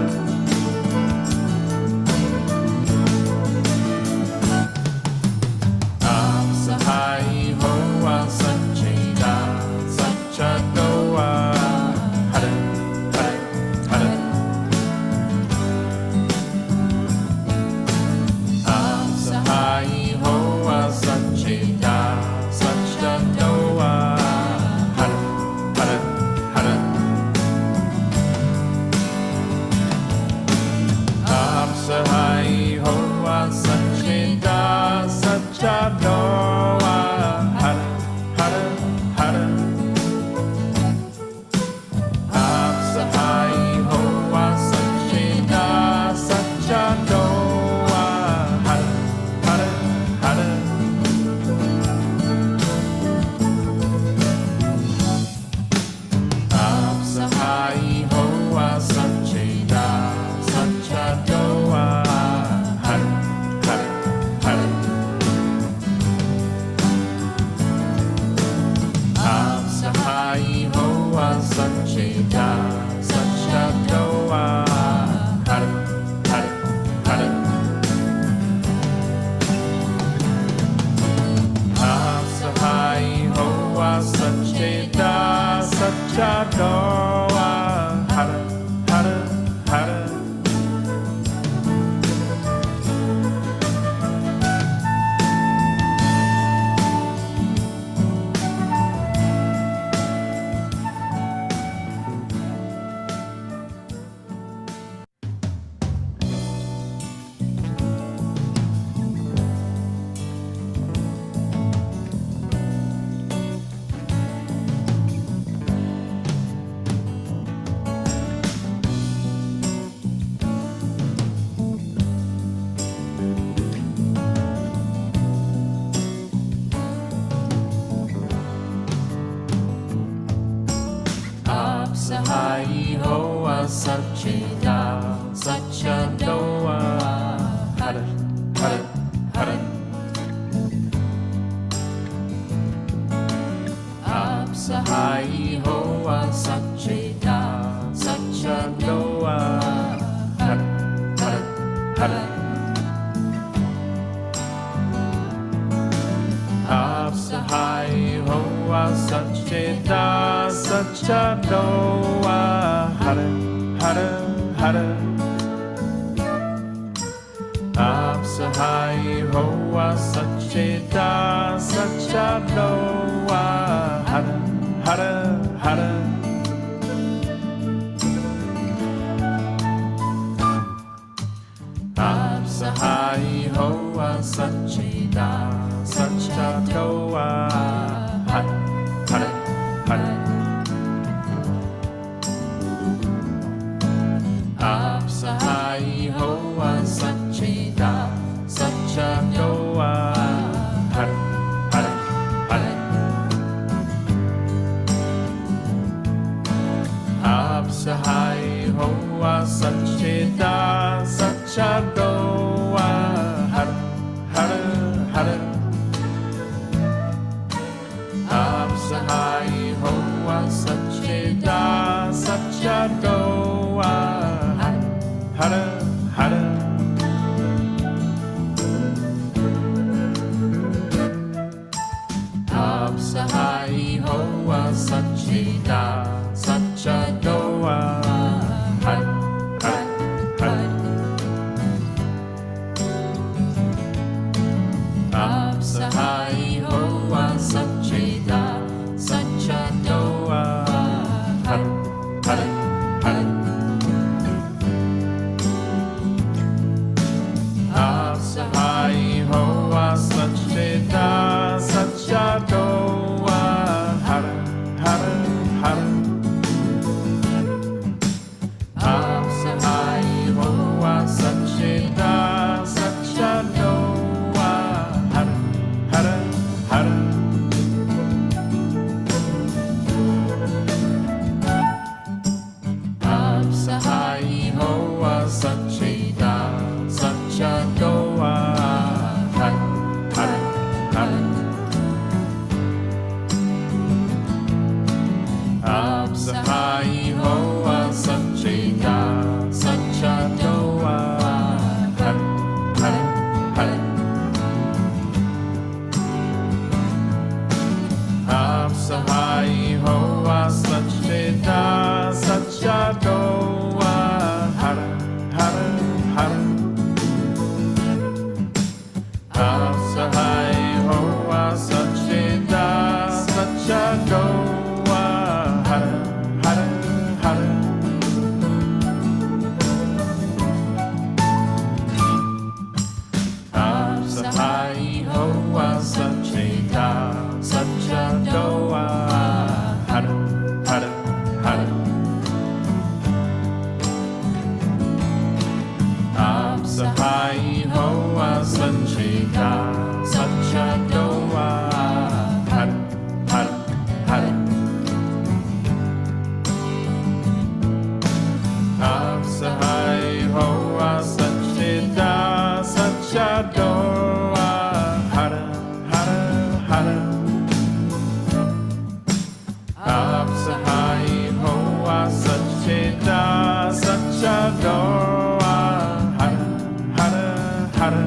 SAHAEE Hoa Sancheda Sachadoa Hara Hara Hara SAHAEE Hoa Sancheda Sachadoa Hara Hara Hara SAHAEE Hoa Sancheda Sachadoa Hara Hara Hara SAHAEE Hoa Sancheda Sachadoa Hara Hara Hara SAHAEE Hoa Sancheda Sachadoa Hara Hara Hara SAHAEE Hoa Sancheda Sachadoa Hara Hara Hara SAHAEE Hoa Sancheda Sachadoa Hara Hara Hara Hoa Sacheta Sachadoa Hara Hara Hara SAHAEE Hoa Sacheta Sachadoa Hara Hara Hara SAHAEE Hoa Sacheta Sachadoa Hara Hara Hara SAHAEE Hoa Sacheta Sachadoa Hara Hara Hara SAHAEE Hoa Sacheta Sachadoa Hara Hara Hara SAHAEE Hoa Sacheta Sachadoa Hara Hara Hara SAHAEE Hoa Sacheta Sachadoa Hara Hara Hara SAHAEE Hoa Sacheta Sachadoa Hara Hara Hara SAHAEE Hoa Sacheta Sachadoa Hara Hara Hara SAHAEE Hoa Sacheta Sachadoa Hara Hara Hara SAHAEE Hoa Sacheta Sachadoa Hara Hara Hara SAHAEE Hoa Sacheta Sachadoa Hara Hara Hara SAHAEE Hoa Sacheta Sachadoa Hara Hara Hara SAHAEE Hoa Sacheta Sachadoa Hara Hara Hara SAHAEE Hoa Sacheta Sachadoa Hara Hara Hara SAHAEE Hoa Sacheta Sachadoa Hara Hara Hara SAHAEE Hoa Sacheta Sachadoa Hara Hara Hara SAHAEE Hoa Sacheta Sachadoa Hara Hara Hara SAHAEE Hoa Sacheta Sachadoa Hara Hara Hara SAHAEE Hoa Sacheta Sachadoa Hara Hara Hara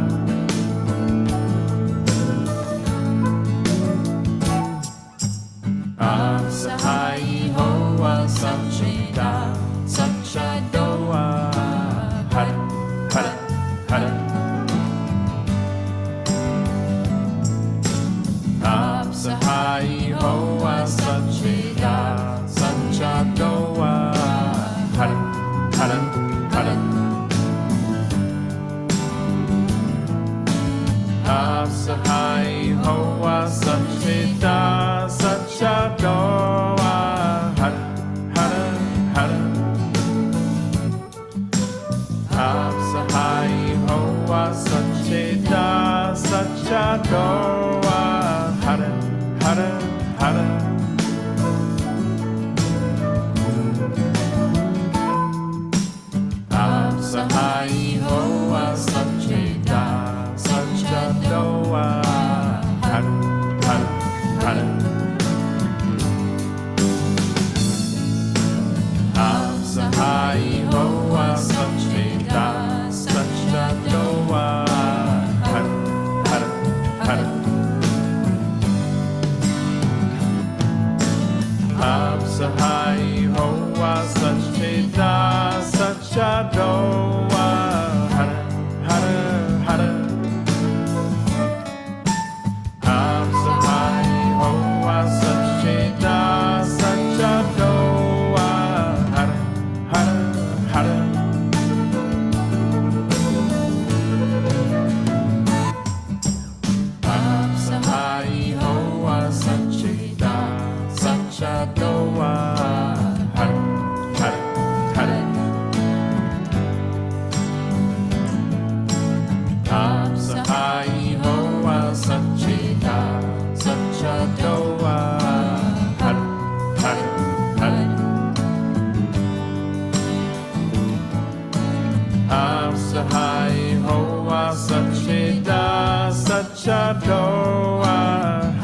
SAHAEE Hoa Sacheta Sachadoa Hara Hara Hara SAHAEE Hoa Sacheta Sachadoa Hara Hara Hara SAHAEE Hoa Sacheta Sachadoa Hara Hara Hara SAHAEE Hoa Sacheta Sachadoa Hara Hara Hara SAHAEE Hoa Sacheta Sachadoa Hara Hara Hara SAHAEE Hoa Sacheta Sachadoa Hara Hara Hara SAHAEE Hoa Sacheta Sachadoa Hara Hara Hara SAHAEE Hoa Sacheta Sachadoa Hara Hara Hara SAHAEE Hoa Sacheta Sachadoa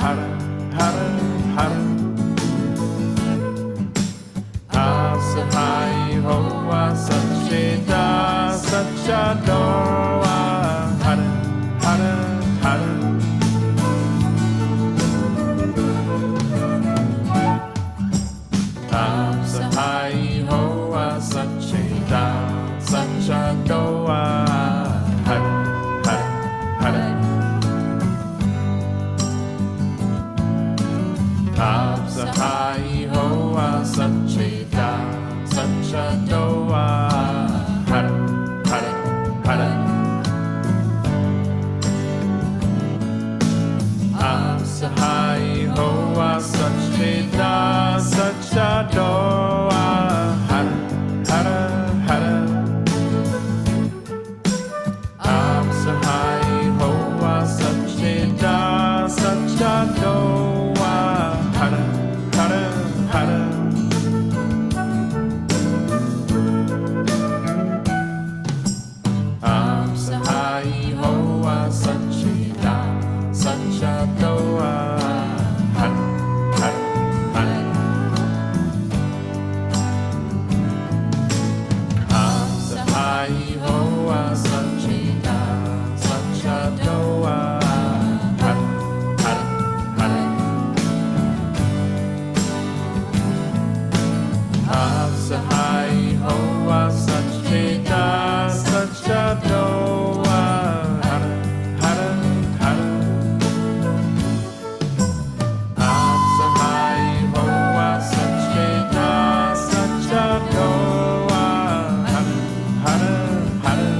Hara Hara Hara SAHAEE Hoa Sacheta Sachadoa Hara Hara Hara SAHAEE Hoa Sacheta Sachadoa Hara Hara Hara SAHAEE Hoa Sacheta Sachadoa Hara Hara Hara SAHAEE Hoa Sacheta Sachadoa Hara Hara Hara SAHAEE Hoa Sacheta Sachadoa Hara Hara Hara SAHAEE Hoa Sacheta Sachadoa Hara Hara Hara SAHAEE Hoa Sacheta Sachadoa Hara Hara Hara SAHAEE Hoa Sacheta Sachadoa Hara Hara Hara SAHAEE Hoa Sacheta Sachadoa Hara Hara Hara SAHAEE Hoa Sacheta Sachadoa Hara Hara Hara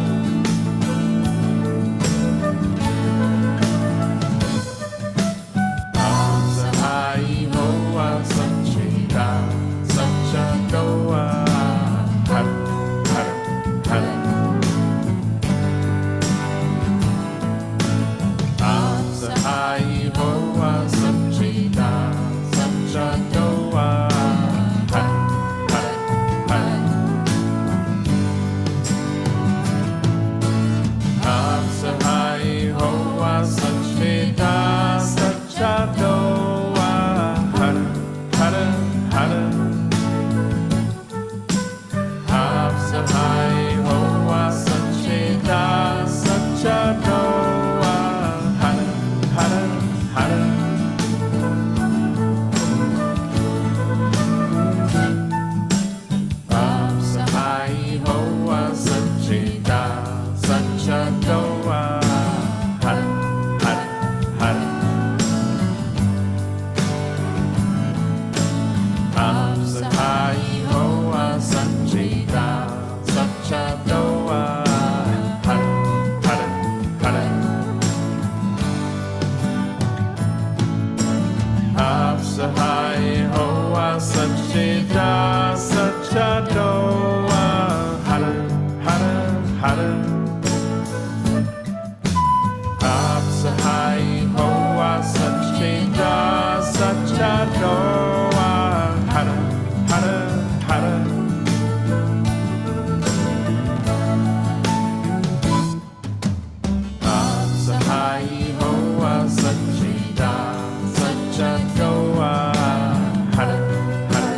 SAHAEE Hoa Sacheta Sachadoa Hara Hara Hara SAHAEE Hoa Sacheta Sachadoa Hara Hara Hara SAHAEE Hoa Sacheta Sachadoa Hara Hara Hara SAHAEE Hoa Sacheta Sachadoa Hara Hara Hara SAHAEE Hoa Sacheta Sachadoa Hara Hara Hara SAHAEE Hoa Sacheta Sachadoa Hara Hara Hara SAHAEE Hoa Sacheta Sachadoa Hara Hara Hara SAHAEE Hoa Sacheta Sachadoa Hara Hara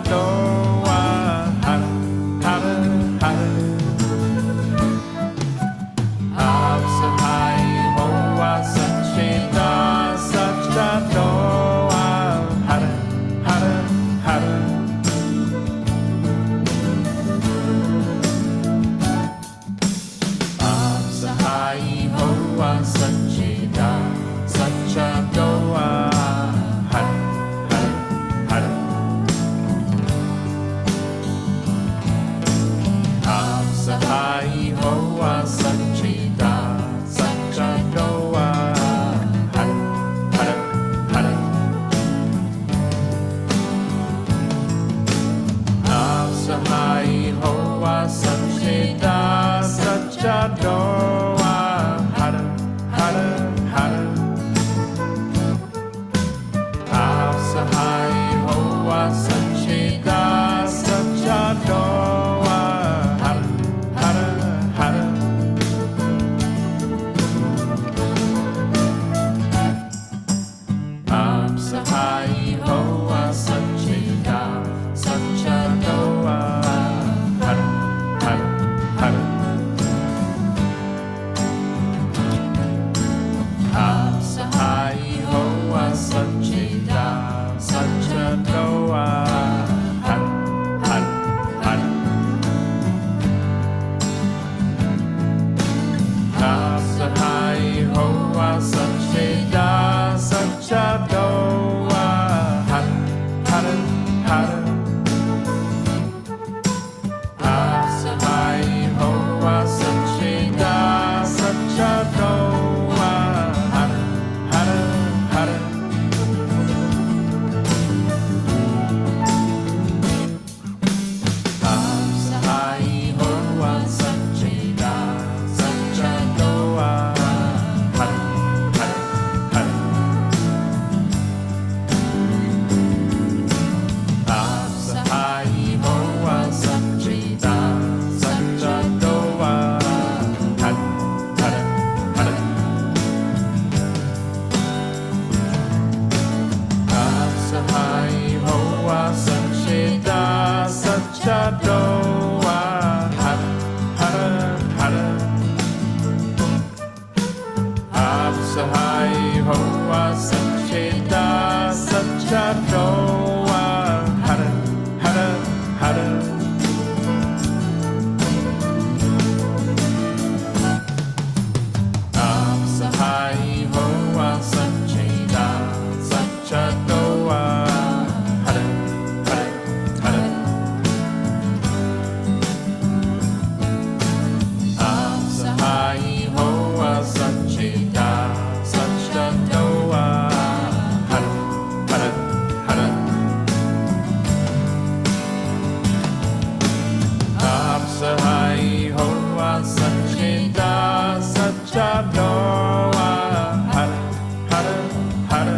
doa hara hara hara Av SAHAEE hoa sache da sacha doa hara hara hara Av SAHAEE hoa sache da sacha doa hara hara hara Av SAHAEE hoa sache da sacha doa hara hara hara Av SAHAEE hoa sache da sacha doa hara hara hara Av SAHAEE hoa sache da sacha doa hara hara hara Av SAHAEE hoa sache da sacha doa hara hara hara Av SAHAEE hoa sache da sacha doa hara hara hara Av SAHAEE hoa sache da sacha doa hara hara hara Av SAHAEE hoa sache da sacha doa hara hara hara Av SAHAEE hoa sache da sacha doa hara hara hara Av SAHAEE hoa sache da sacha doa hara hara hara Av SAHAEE hoa sache da sacha doa hara hara hara Av SAHAEE hoa sache da sacha doa hara hara hara Av SAHAEE hoa sache da sacha doa hara hara hara Av SAHAEE hoa sache da sacha doa hara hara hara Av SAHAEE hoa sache da sacha doa hara hara hara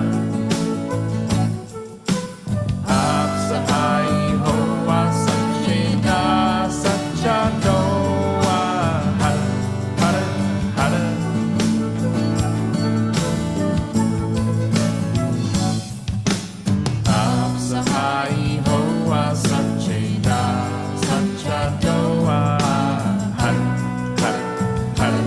Av SAHAEE hoa sache da sacha doa hara hara hara Av SAHAEE hoa sache da sacha doa hara hara hara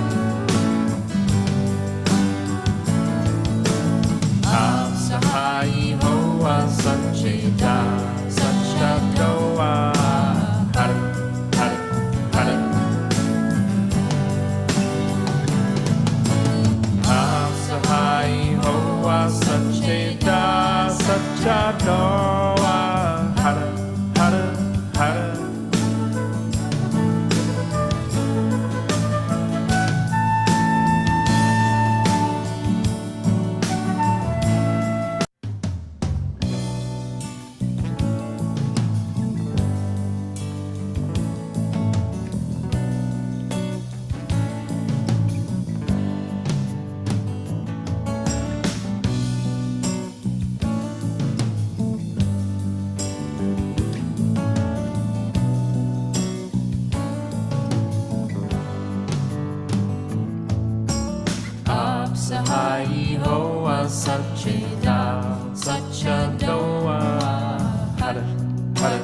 Av SAHAEE hoa sache da sacha doa hara hara hara Av SAHAEE hoa sache da sacha doa hara hara hara SAHAEE hoa sache da sacha doa hara hara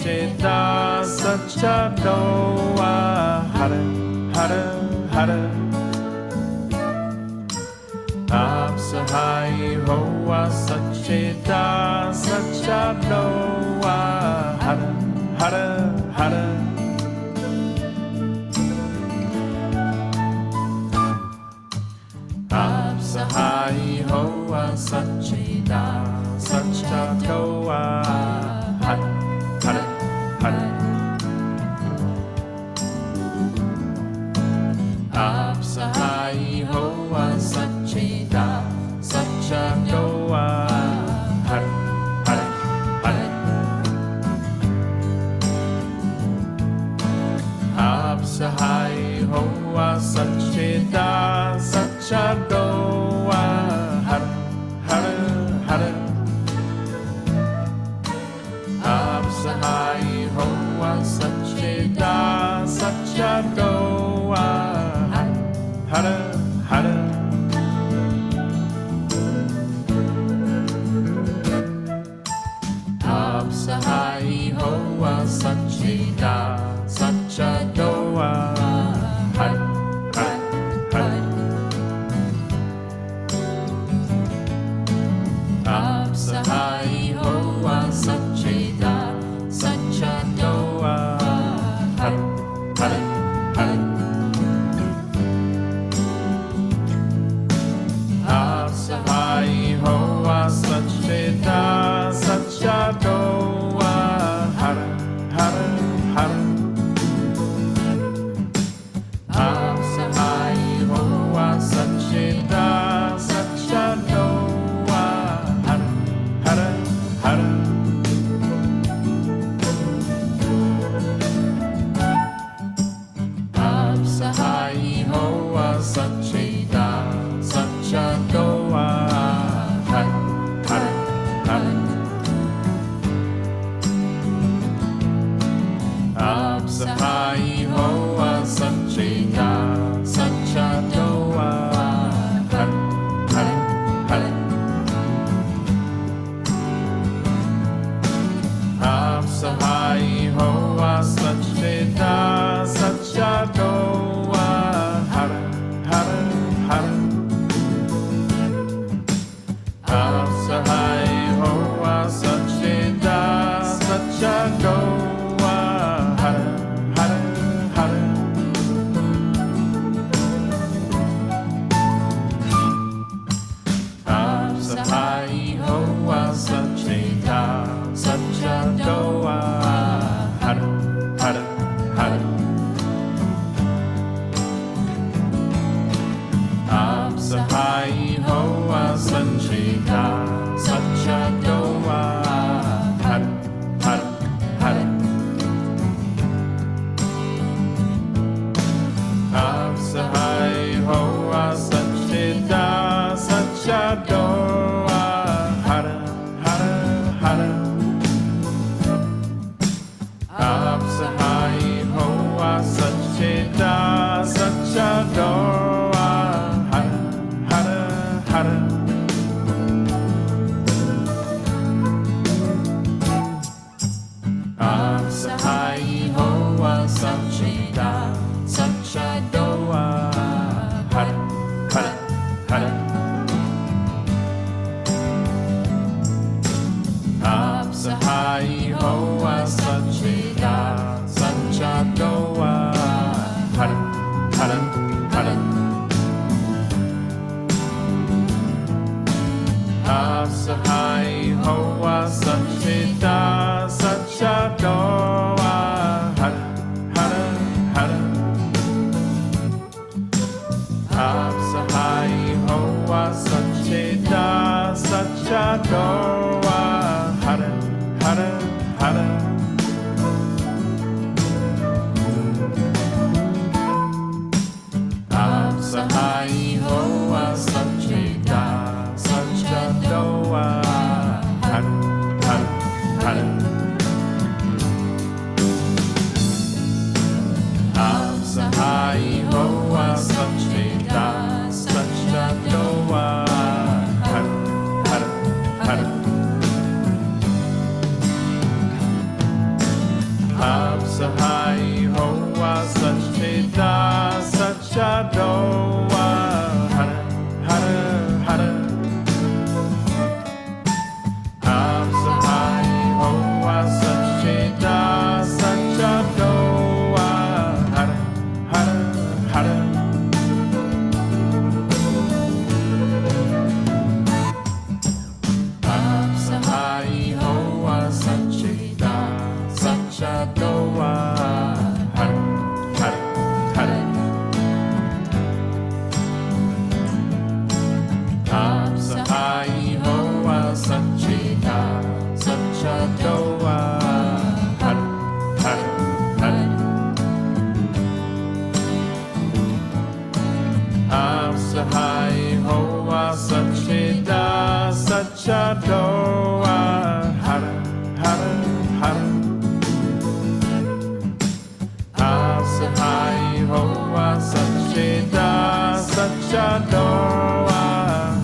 Sacheta Sachadoa Hara Hara Hara SAHAEE Hoa Sacheta Sachadoa Hara Hara Hara SAHAEE Hoa Sacheta Sachadoa Hara Hara Hara SAHAEE Hoa Sacheta Sachadoa Hara Hara Hara SAHAEE Hoa Sacheta Sachadoa Hara Hara Hara SAHAEE Hoa Sacheta Sachadoa Hara Hara SAHAEE Hoa Sacheta Sachadoa Hara Hara Hara SAHAEE Hoa Sacheta Sachadoa Hara Hara Hara SAHAEE Hoa Sacheta Sachadoa Hara Hara Hara SAHAEE Hoa Sacheta Sachadoa Hara Hara Hara SAHAEE Hoa Sacheta Sachadoa Hara Hara Hara SAHAEE Hoa Sacheta Sachadoa Hara Hara Hara SAHAEE Hoa Sacheta Sachadoa Hara Hara Hara SAHAEE Hoa Sacheta Sachadoa Hara Hara Hara SAHAEE Hoa Sachita Sachadoa Hara Hara Hara SAHAEE Hoa Sachita Sachadoa Hara Hara Hara SAHAEE Hoa Sachita Sachadoa Hara Hara Hara SAHAEE Hoa Sachita Sachadoa Hara Hara Hara SAHAEE Hoa Sachita Sachadoa Hara Hara Hara SAHAEE Hoa Sachita Sachadoa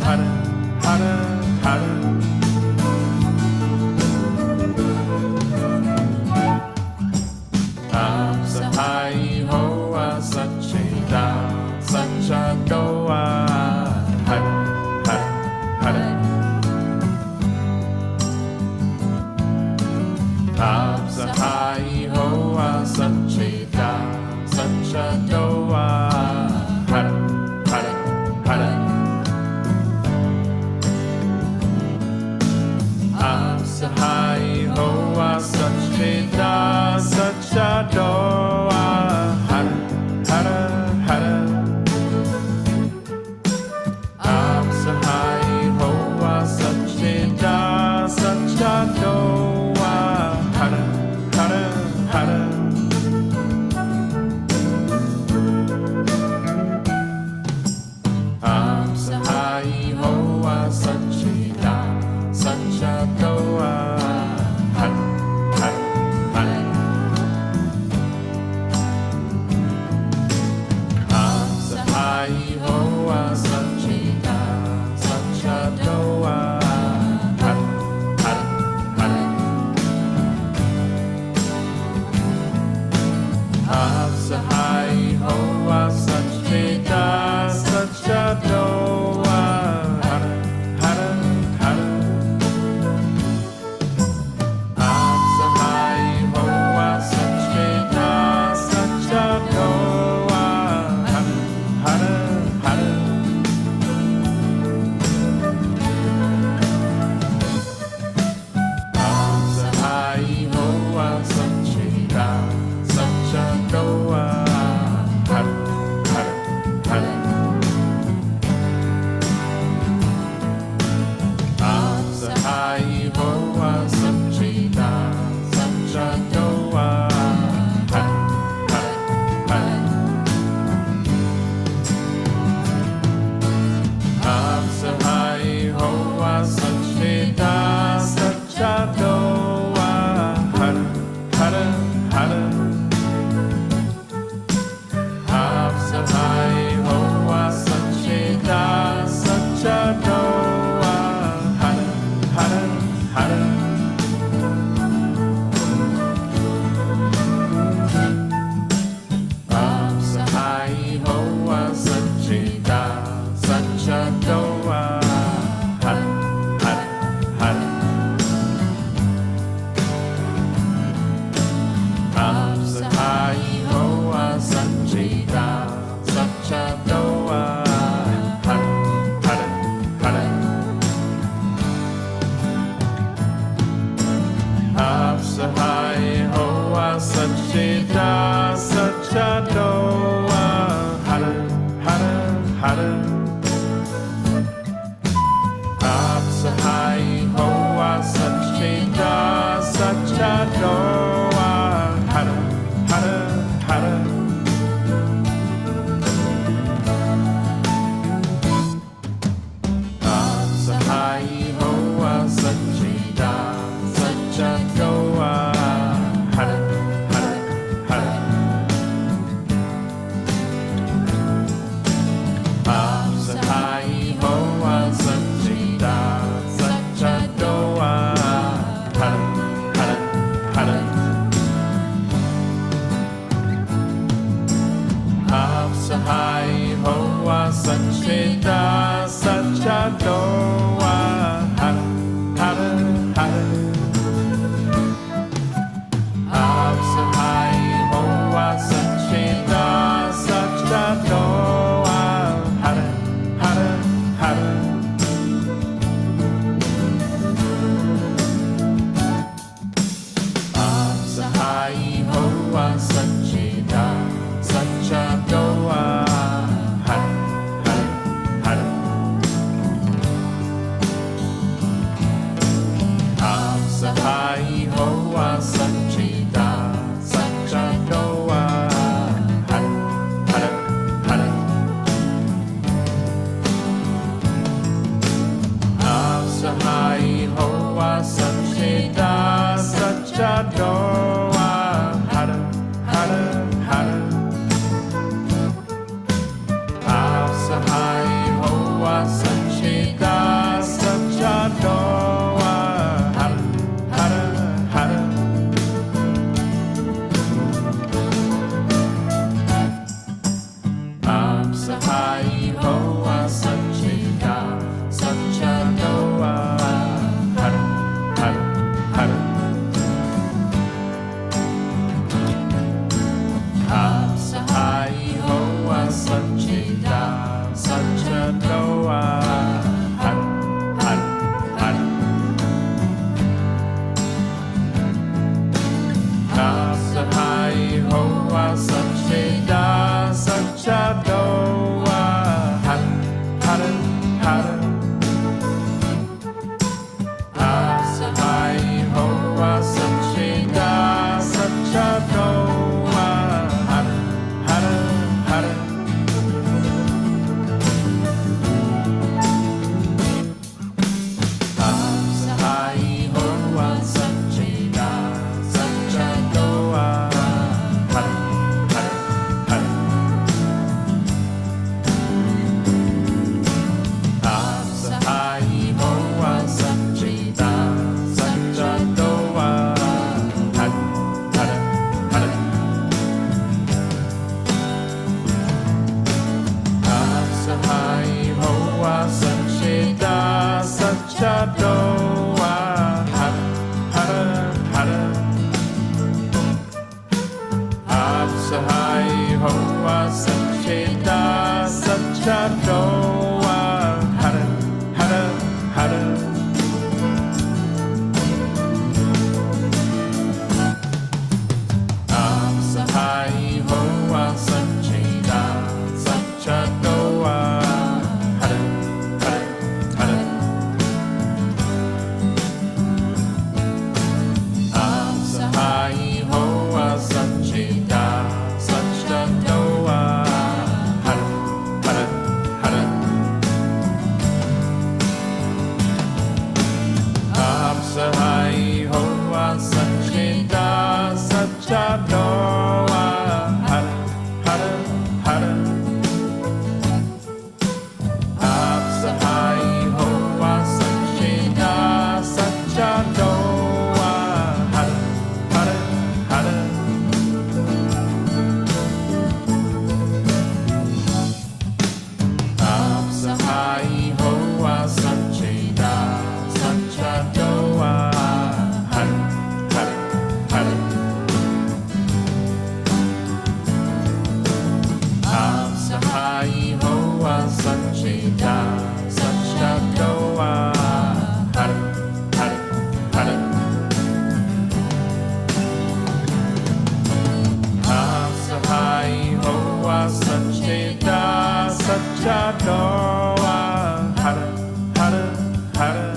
Hara Hara Hara SAHAEE Hoa Sachita Sachadoa Hara Hara Hara SAHAEE Hoa Sachita Sachadoa Hara Hara Hara SAHAEE Hoa Sachita Sachadoa Hara Hara Hara SAHAEE Hoa Sachita Sachadoa Hara Hara Hara SAHAEE Hoa Sachita Sachadoa Hara Hara Hara SAHAEE Hoa Sachita Sachadoa Hara Hara Hara SAHAEE Hoa Sachita Sachadoa Hara Hara Hara SAHAEE Hoa Sachita Sachadoa Hara Hara Hara SAHAEE Hoa Sachita Sachadoa Hara Hara Hara SAHAEE Hoa Sachita Sachadoa Hara Hara Hara SAHAEE Hoa Sachita Sachadoa Hara Hara Hara SAHAEE Hoa Sachita Sachadoa Hara Hara Hara SAHAEE Hoa Sachita Sachadoa Hara Hara Hara SAHAEE Hoa Sachita Sachadoa Hara Hara Hara SAHAEE Hoa Sachita Sachadoa Hara Hara Hara SAHAEE Hoa Sachita Sachadoa Hara Hara Hara SAHAEE Hoa Sachita Sachadoa Hara Hara Hara Sanchita Sachadoa Hara Hara SAHAEE Hoa Sanchita Sachadoa Hara Hara Hara SAHAEE Hoa Sanchita Sachadoa Hara Hara Hara SAHAEE Hoa Sanchita Sachadoa Hara Hara Hara SAHAEE Hoa Sanchita Sachadoa Hara Hara Hara SAHAEE Hoa Sanchita Sachadoa Hara Hara Hara SAHAEE Hoa Sanchita Sachadoa Hara Hara Hara SAHAEE Hoa Sanchita Sachadoa Hara Hara Hara SAHAEE Hoa Sanchita Sachadoa Hara Hara Hara SAHAEE Hoa Sanchita Sachadoa Hara Hara Hara SAHAEE Hoa Sanchita Sachadoa Hara Hara Hara SAHAEE Hoa Sanchita Sachadoa Hara Hara Hara SAHAEE Hoa Sanchita Sachadoa Hara Hara Hara SAHAEE Hoa Sanchita Sachadoa Hara Hara Hara SAHAEE Hoa Sanchita Sachadoa Hara Hara Hara SAHAEE Hoa Sanchita Sachadoa Hara Hara Hara SAHAEE Hoa Sanchita Sachadoa Hara Hara Hara SAHAEE Hoa Sanchita Sachadoa Hara Hara Hara SAHAEE Hoa Sanchita Sachadoa Hara Hara Hara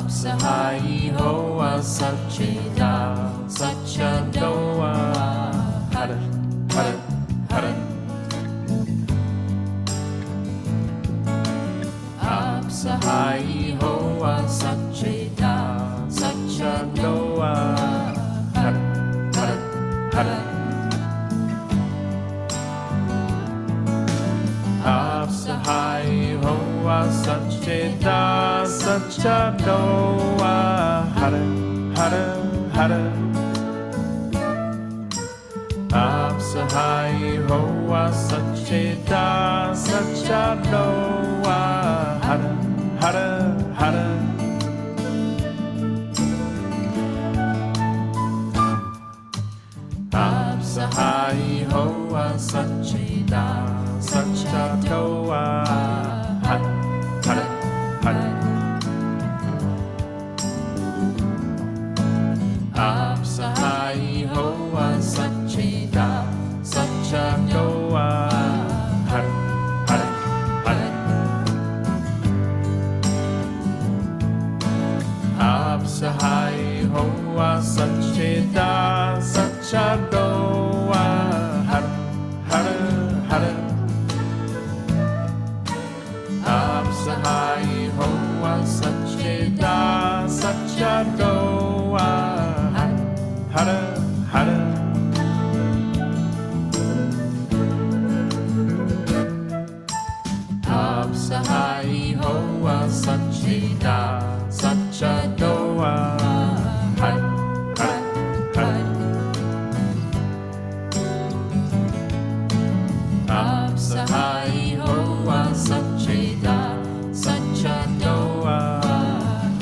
SAHAEE Hoa Sanchita Sachadoa Hara Hara Hara SAHAEE Hoa Sanchita Sachadoa Hara Hara Hara SAHAEE Hoa Sanchita Sachadoa SAHAEE HOA SACHEDA SACHADOA Hara Hara Hara SAHAEE HOA SACHEDA SACHADOA Hara Hara Hara SAHAEE HOA SACHEDA SACHADOA Hara Hara Hara SAHAEE HOA SACHEDA SACHADOA Hara Hara SAHAEE HOA SACHEDA SACHADOA Hara Hara Hara SAHAEE HOA SACHEDA SACHADOA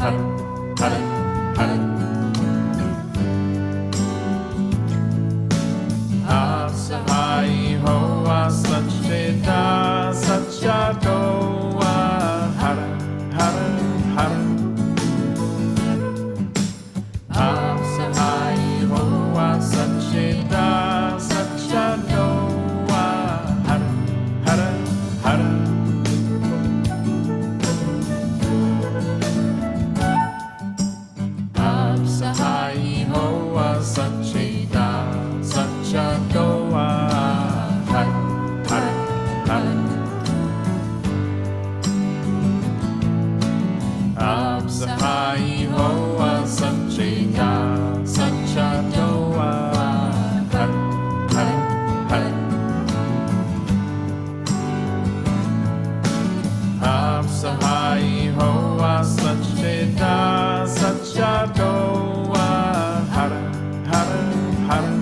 Hara Hara Hara SAHAEE HOA SACHEDA SACHADOA Hara Hara Hara SAHAEE HOA SACHEDA SACHADOA Hara Hara Hara SAHAEE HOA SACHEDA SACHADOA Hara Hara Hara SAHAEE HOA SACHEDA SACHADOA Hara Hara Hara SAHAEE HOA SACHEDA SACHADOA Hara Hara Hara SAHAEE HOA SACHEDA SACHADOA Hara Hara Hara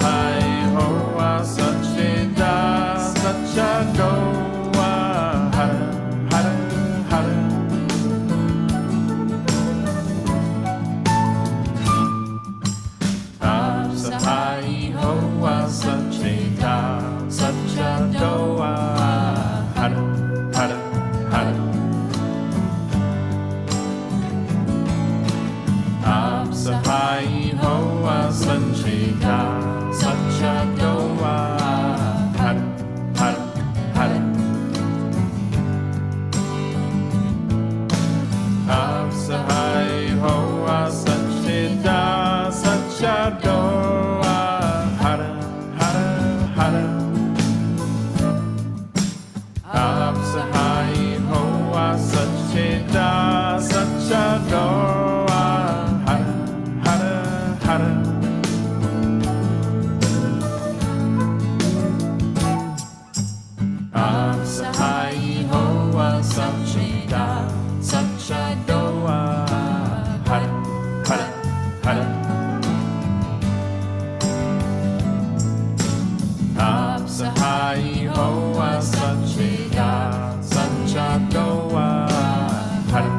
SAHAEE HOA SACHEDA SACHADOA Hara Hara Hara SAHAEE HOA SACHEDA SACHADOA Hara Hara Hara SAHAEE HOA SACHEDA SACHADOA Hara Hara Hara SAHAEE HOA SACHEDA SACHADOA Hara Hara Hara SAHAEE HOA SACHEDA SACHADOA Hara Hara Hara SAHAEE HOA SACHEDA SACHADOA Hara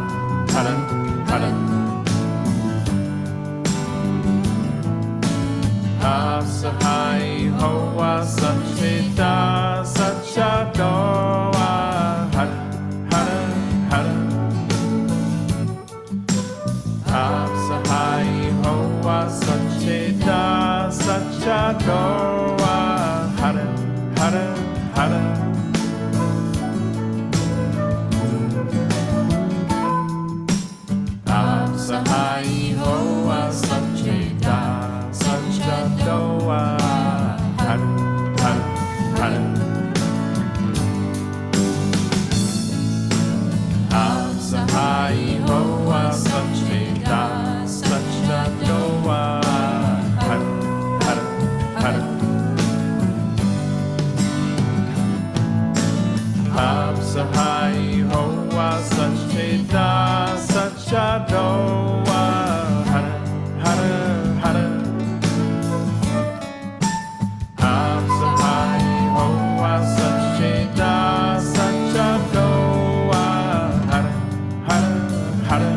Hara Hara SAHAEE HOA SACHEDA SACHADOA Hara Hara Hara SAHAEE HOA SACHEDA SACHADOA Hara Hara Hara SAHAEE HOA SACHEDA SACHADOA Hara Hara Hara SAHAEE HOA SACHEDA SACHADOA Hara Hara Hara SAHAEE HOA SACHEDA SACHADOA Hara Hara Hara SAHAEE HOA SACHEDA SACHADOA Hara Hara Hara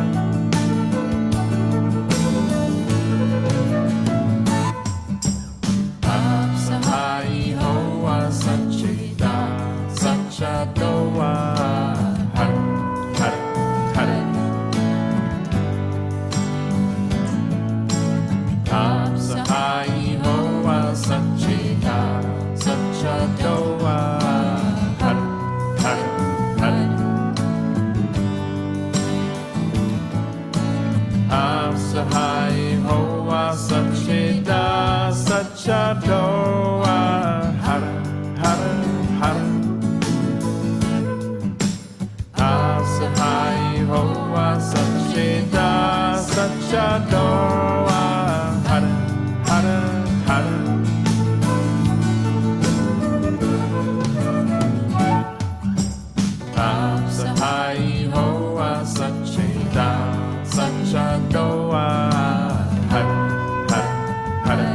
SAHAEE Hoa Satchita Satchadoa Hara Hara Hara SAHAEE Hoa Satchita Satchadoa Hara Hara Hara SAHAEE Hoa Satchita Satchadoa Hara Hara Hara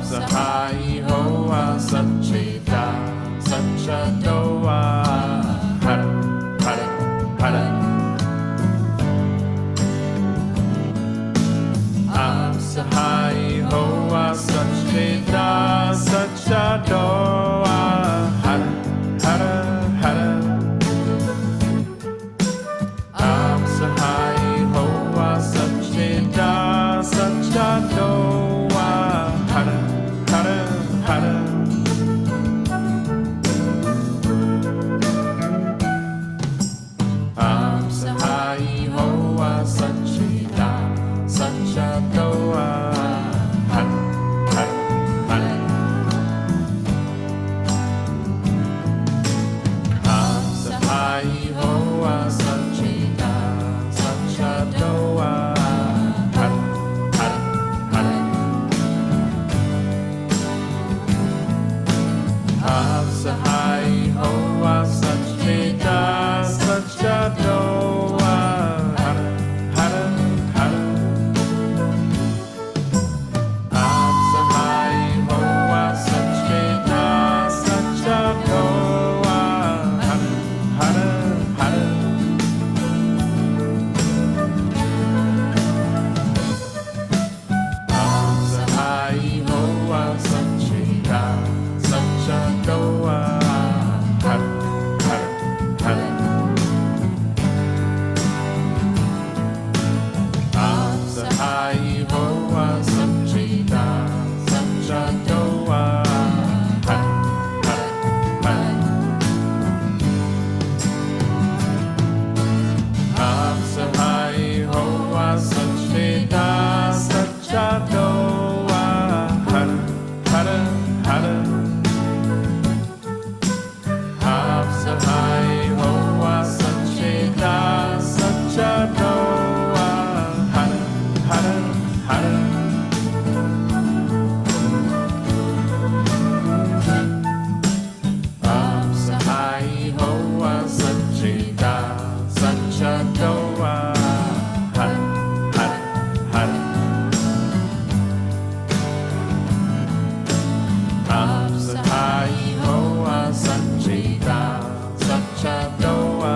SAHAEE Hoa Satchita Satchadoa Hara Hara Hara SAHAEE Hoa Satchita Satchadoa Hara Hara Hara SAHAEE Hoa Satchita Satchadoa Hara Hara Hara SAHAEE Hoa Satchita Satchadoa Hara Hara Hara SAHAEE Hoa Satchita Satchadoa Hara Hara Hara SAHAEE Hoa Satchita Satchadoa Hara Hara Hara SAHAEE Hoa Satchita Satchadoa Hara Hara Hara SAHAEE Hoa Satchita Satchadoa Hara Hara Hara SAHAEE Hoa Satchita Satchadoa Hara Hara Hara SAHAEE Hoa Satchita Satchadoa Hara Hara Hara SAHAEE Hoa Satchita Satchadoa Hara Hara Hara SAHAEE Hoa Satchita Satchadoa Hara Hara Hara SAHAEE Hoa Satchita Satchadoa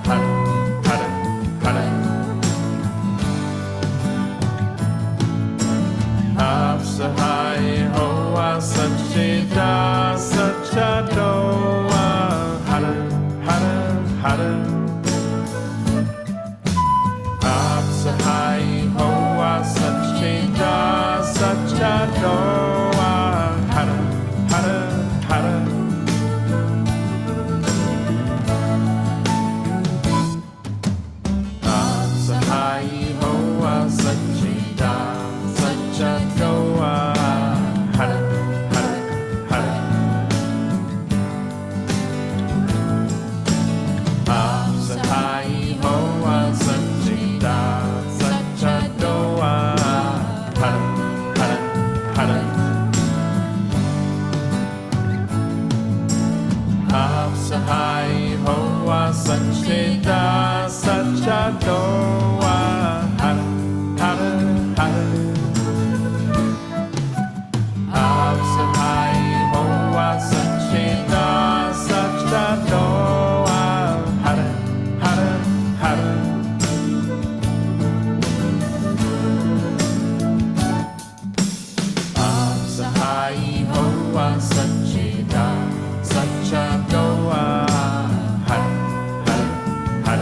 Hara Hara Hara SAHAEE Hoa Satchita Satchadoa Hara Hara Hara SAHAEE Hoa Satchita Satchadoa Hara Hara Hara SAHAEE Hoa Satchita Satchadoa Hara Hara Hara SAHAEE Hoa Satchita Satchadoa Hara Hara Hara SAHAEE Hoa Satchita Satchadoa Hara Hara Hara SAHAEE Hoa Satchita Satchadoa Hara Hara Hara SAHAEE Hoa Satchita Satchadoa Hara Hara Hara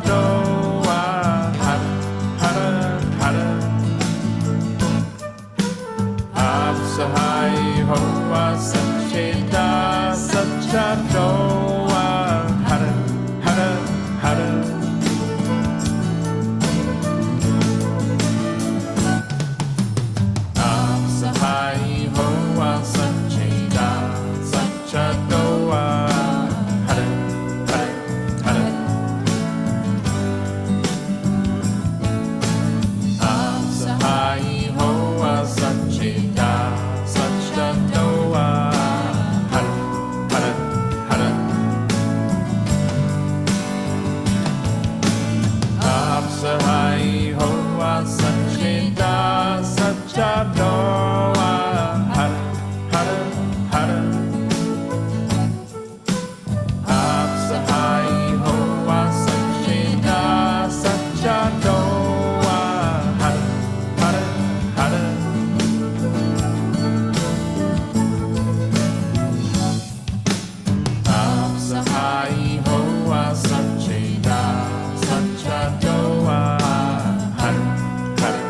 doa. Hara, hara, hara. SAHAEE hoa sancheta sacha doa. Hara, hara, hara. SAHAEE hoa sancheta sacha doa. Hara, hara, hara. SAHAEE hoa sancheta sacha doa. Hara, hara, hara. SAHAEE hoa sancheta sacha doa. Hara, hara, hara. SAHAEE hoa sancheta sacha doa. Hara, hara, hara. SAHAEE hoa sancheta sacha doa. Hara, hara,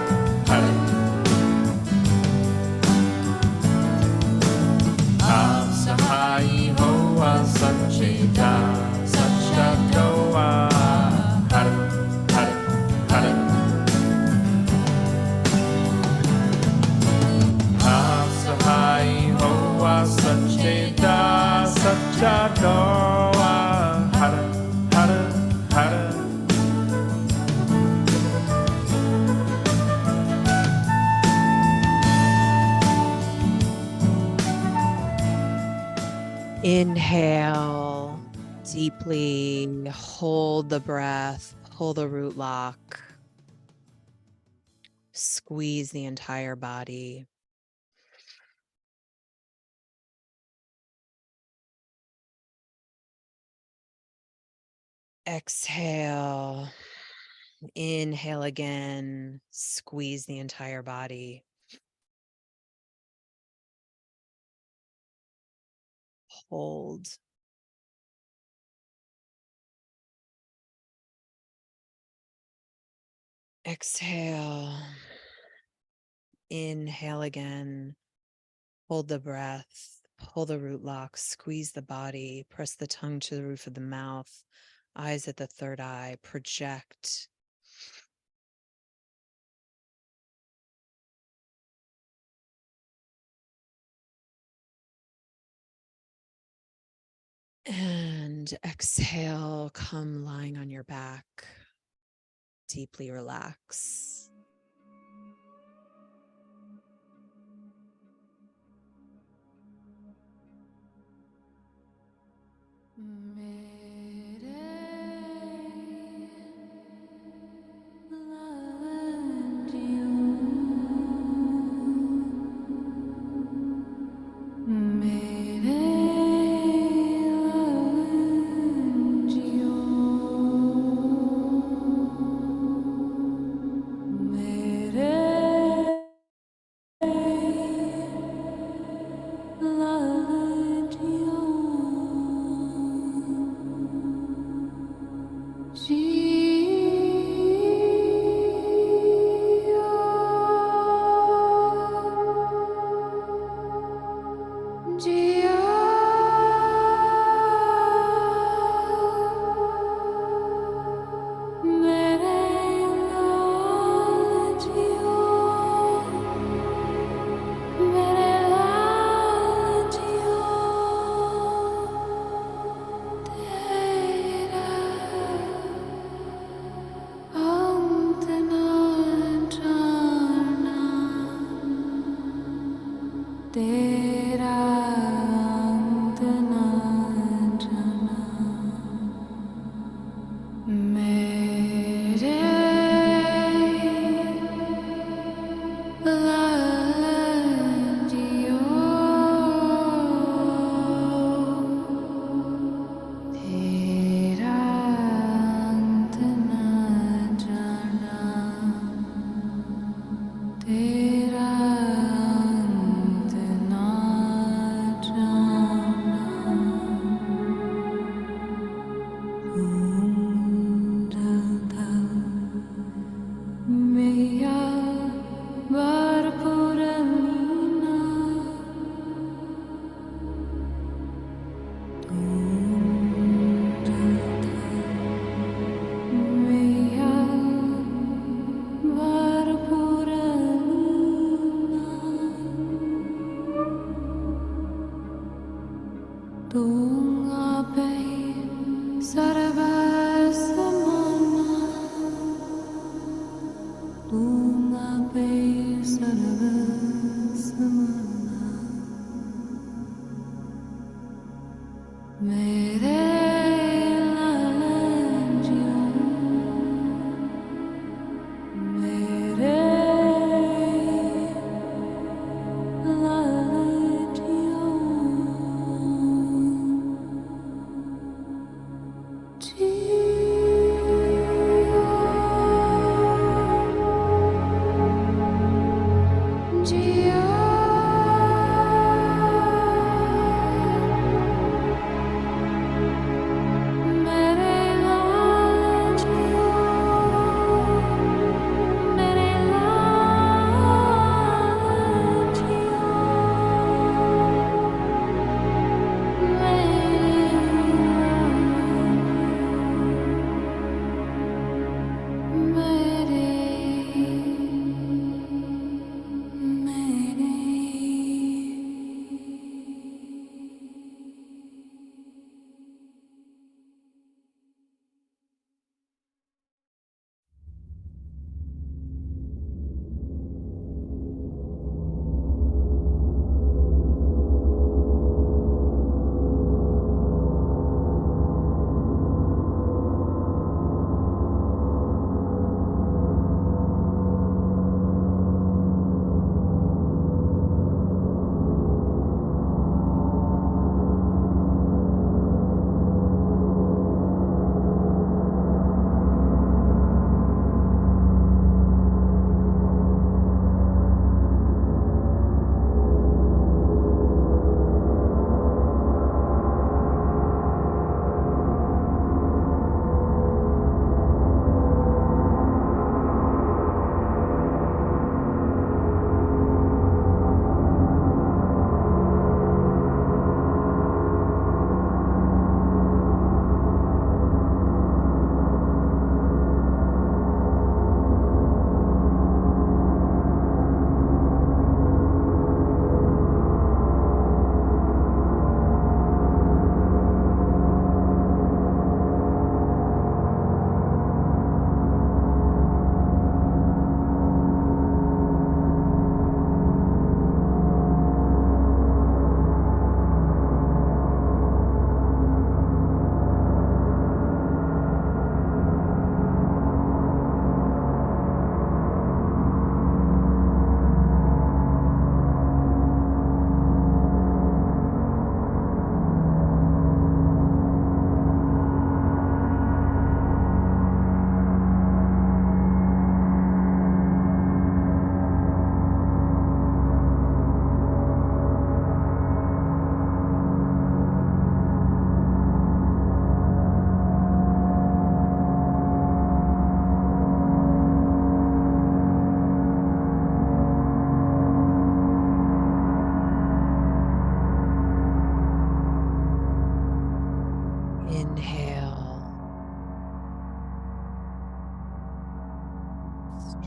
hara. SAHAEE hoa sancheta sacha doa. Hara, hara, hara. SAHAEE hoa sancheta sacha doa. Hara, hara, hara. Inhale deeply, hold the breath, pull the root lock, squeeze the entire body. Exhale, inhale again, squeeze the entire body. Hold. Exhale. Inhale again. Hold the breath. Pull the root lock. Squeeze the body. Press the tongue to the roof of the mouth. Eyes at the third eye. Project. And exhale. Come lying on your back. Deeply relax. Tera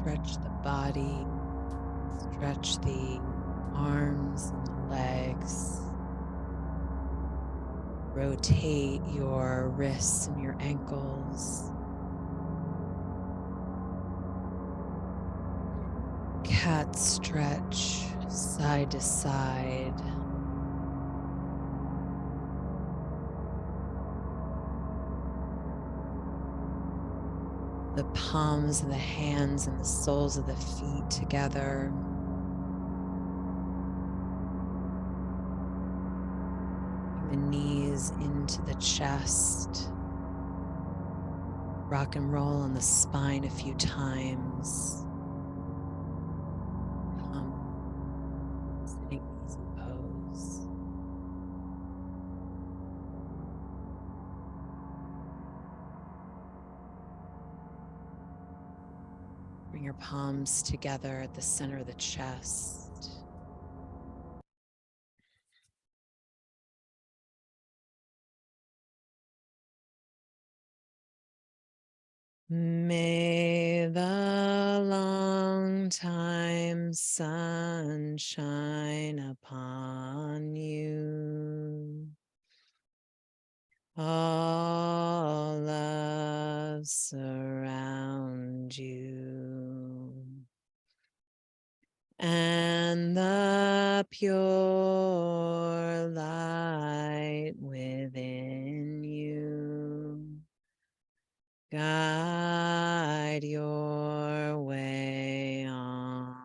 Stretch the body, stretch the arms and the legs. Rotate your wrists and your ankles. Cat stretch side to side. The palms of the hands and the soles of the feet together. The knees into the chest. Rock and roll on the spine a few times. Sitting easy pose. Bring your palms together at the center of the chest. May the long time sun shine upon you. All love surround you, and the pure light within you guide your way on.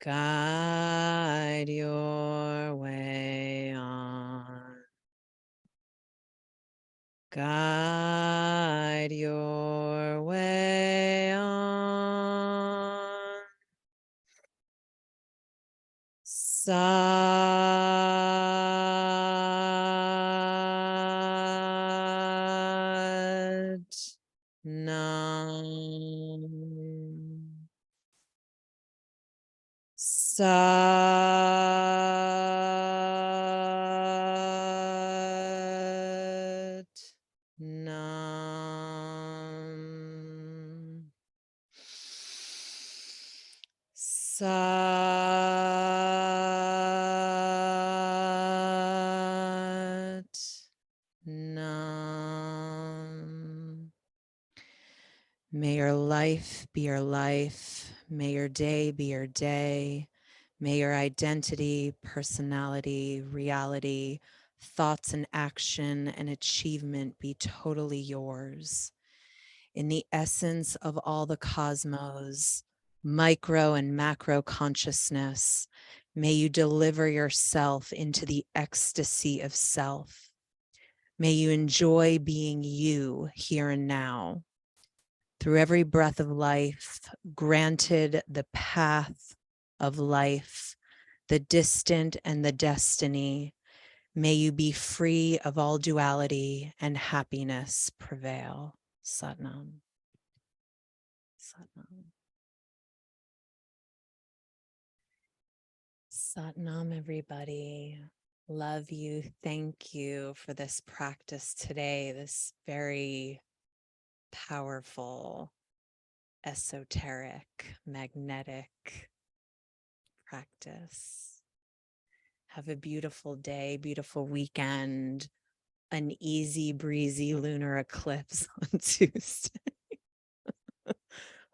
Guide your way on. Guide your way on. Sat Nam. Sat Nam. Sat Nam. May your life be your life. May your day be your day. May your identity, personality, reality, thoughts and action and achievement be totally yours. In the essence of all the cosmos, micro and macro consciousness, may you deliver yourself into the ecstasy of self. May you enjoy being you here and now. Through every breath of life, granted the path of life, the distant and the destiny, may you be free of all duality and happiness prevail. Satnam. Satnam. Satnam, everybody. Love you. Thank you for this practice today, this very powerful, esoteric, magnetic practice. Have a beautiful day, beautiful weekend, an easy breezy lunar eclipse on Tuesday.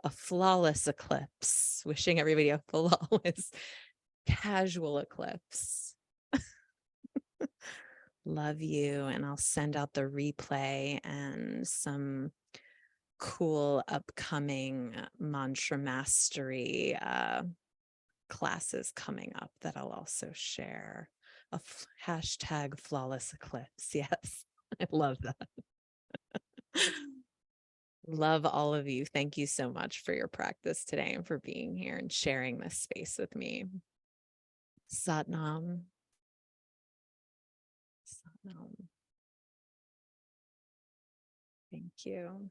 A flawless eclipse. Wishing everybody a flawless, casual eclipse. Love you, and I'll send out the replay and some cool upcoming mantra mastery classes coming up that I'll also share. Hashtag flawless eclipse. Yes, I love that. Love all of you. Thank you so much for your practice today and for being here and sharing this space with me. Satnam. Satnam. Thank you.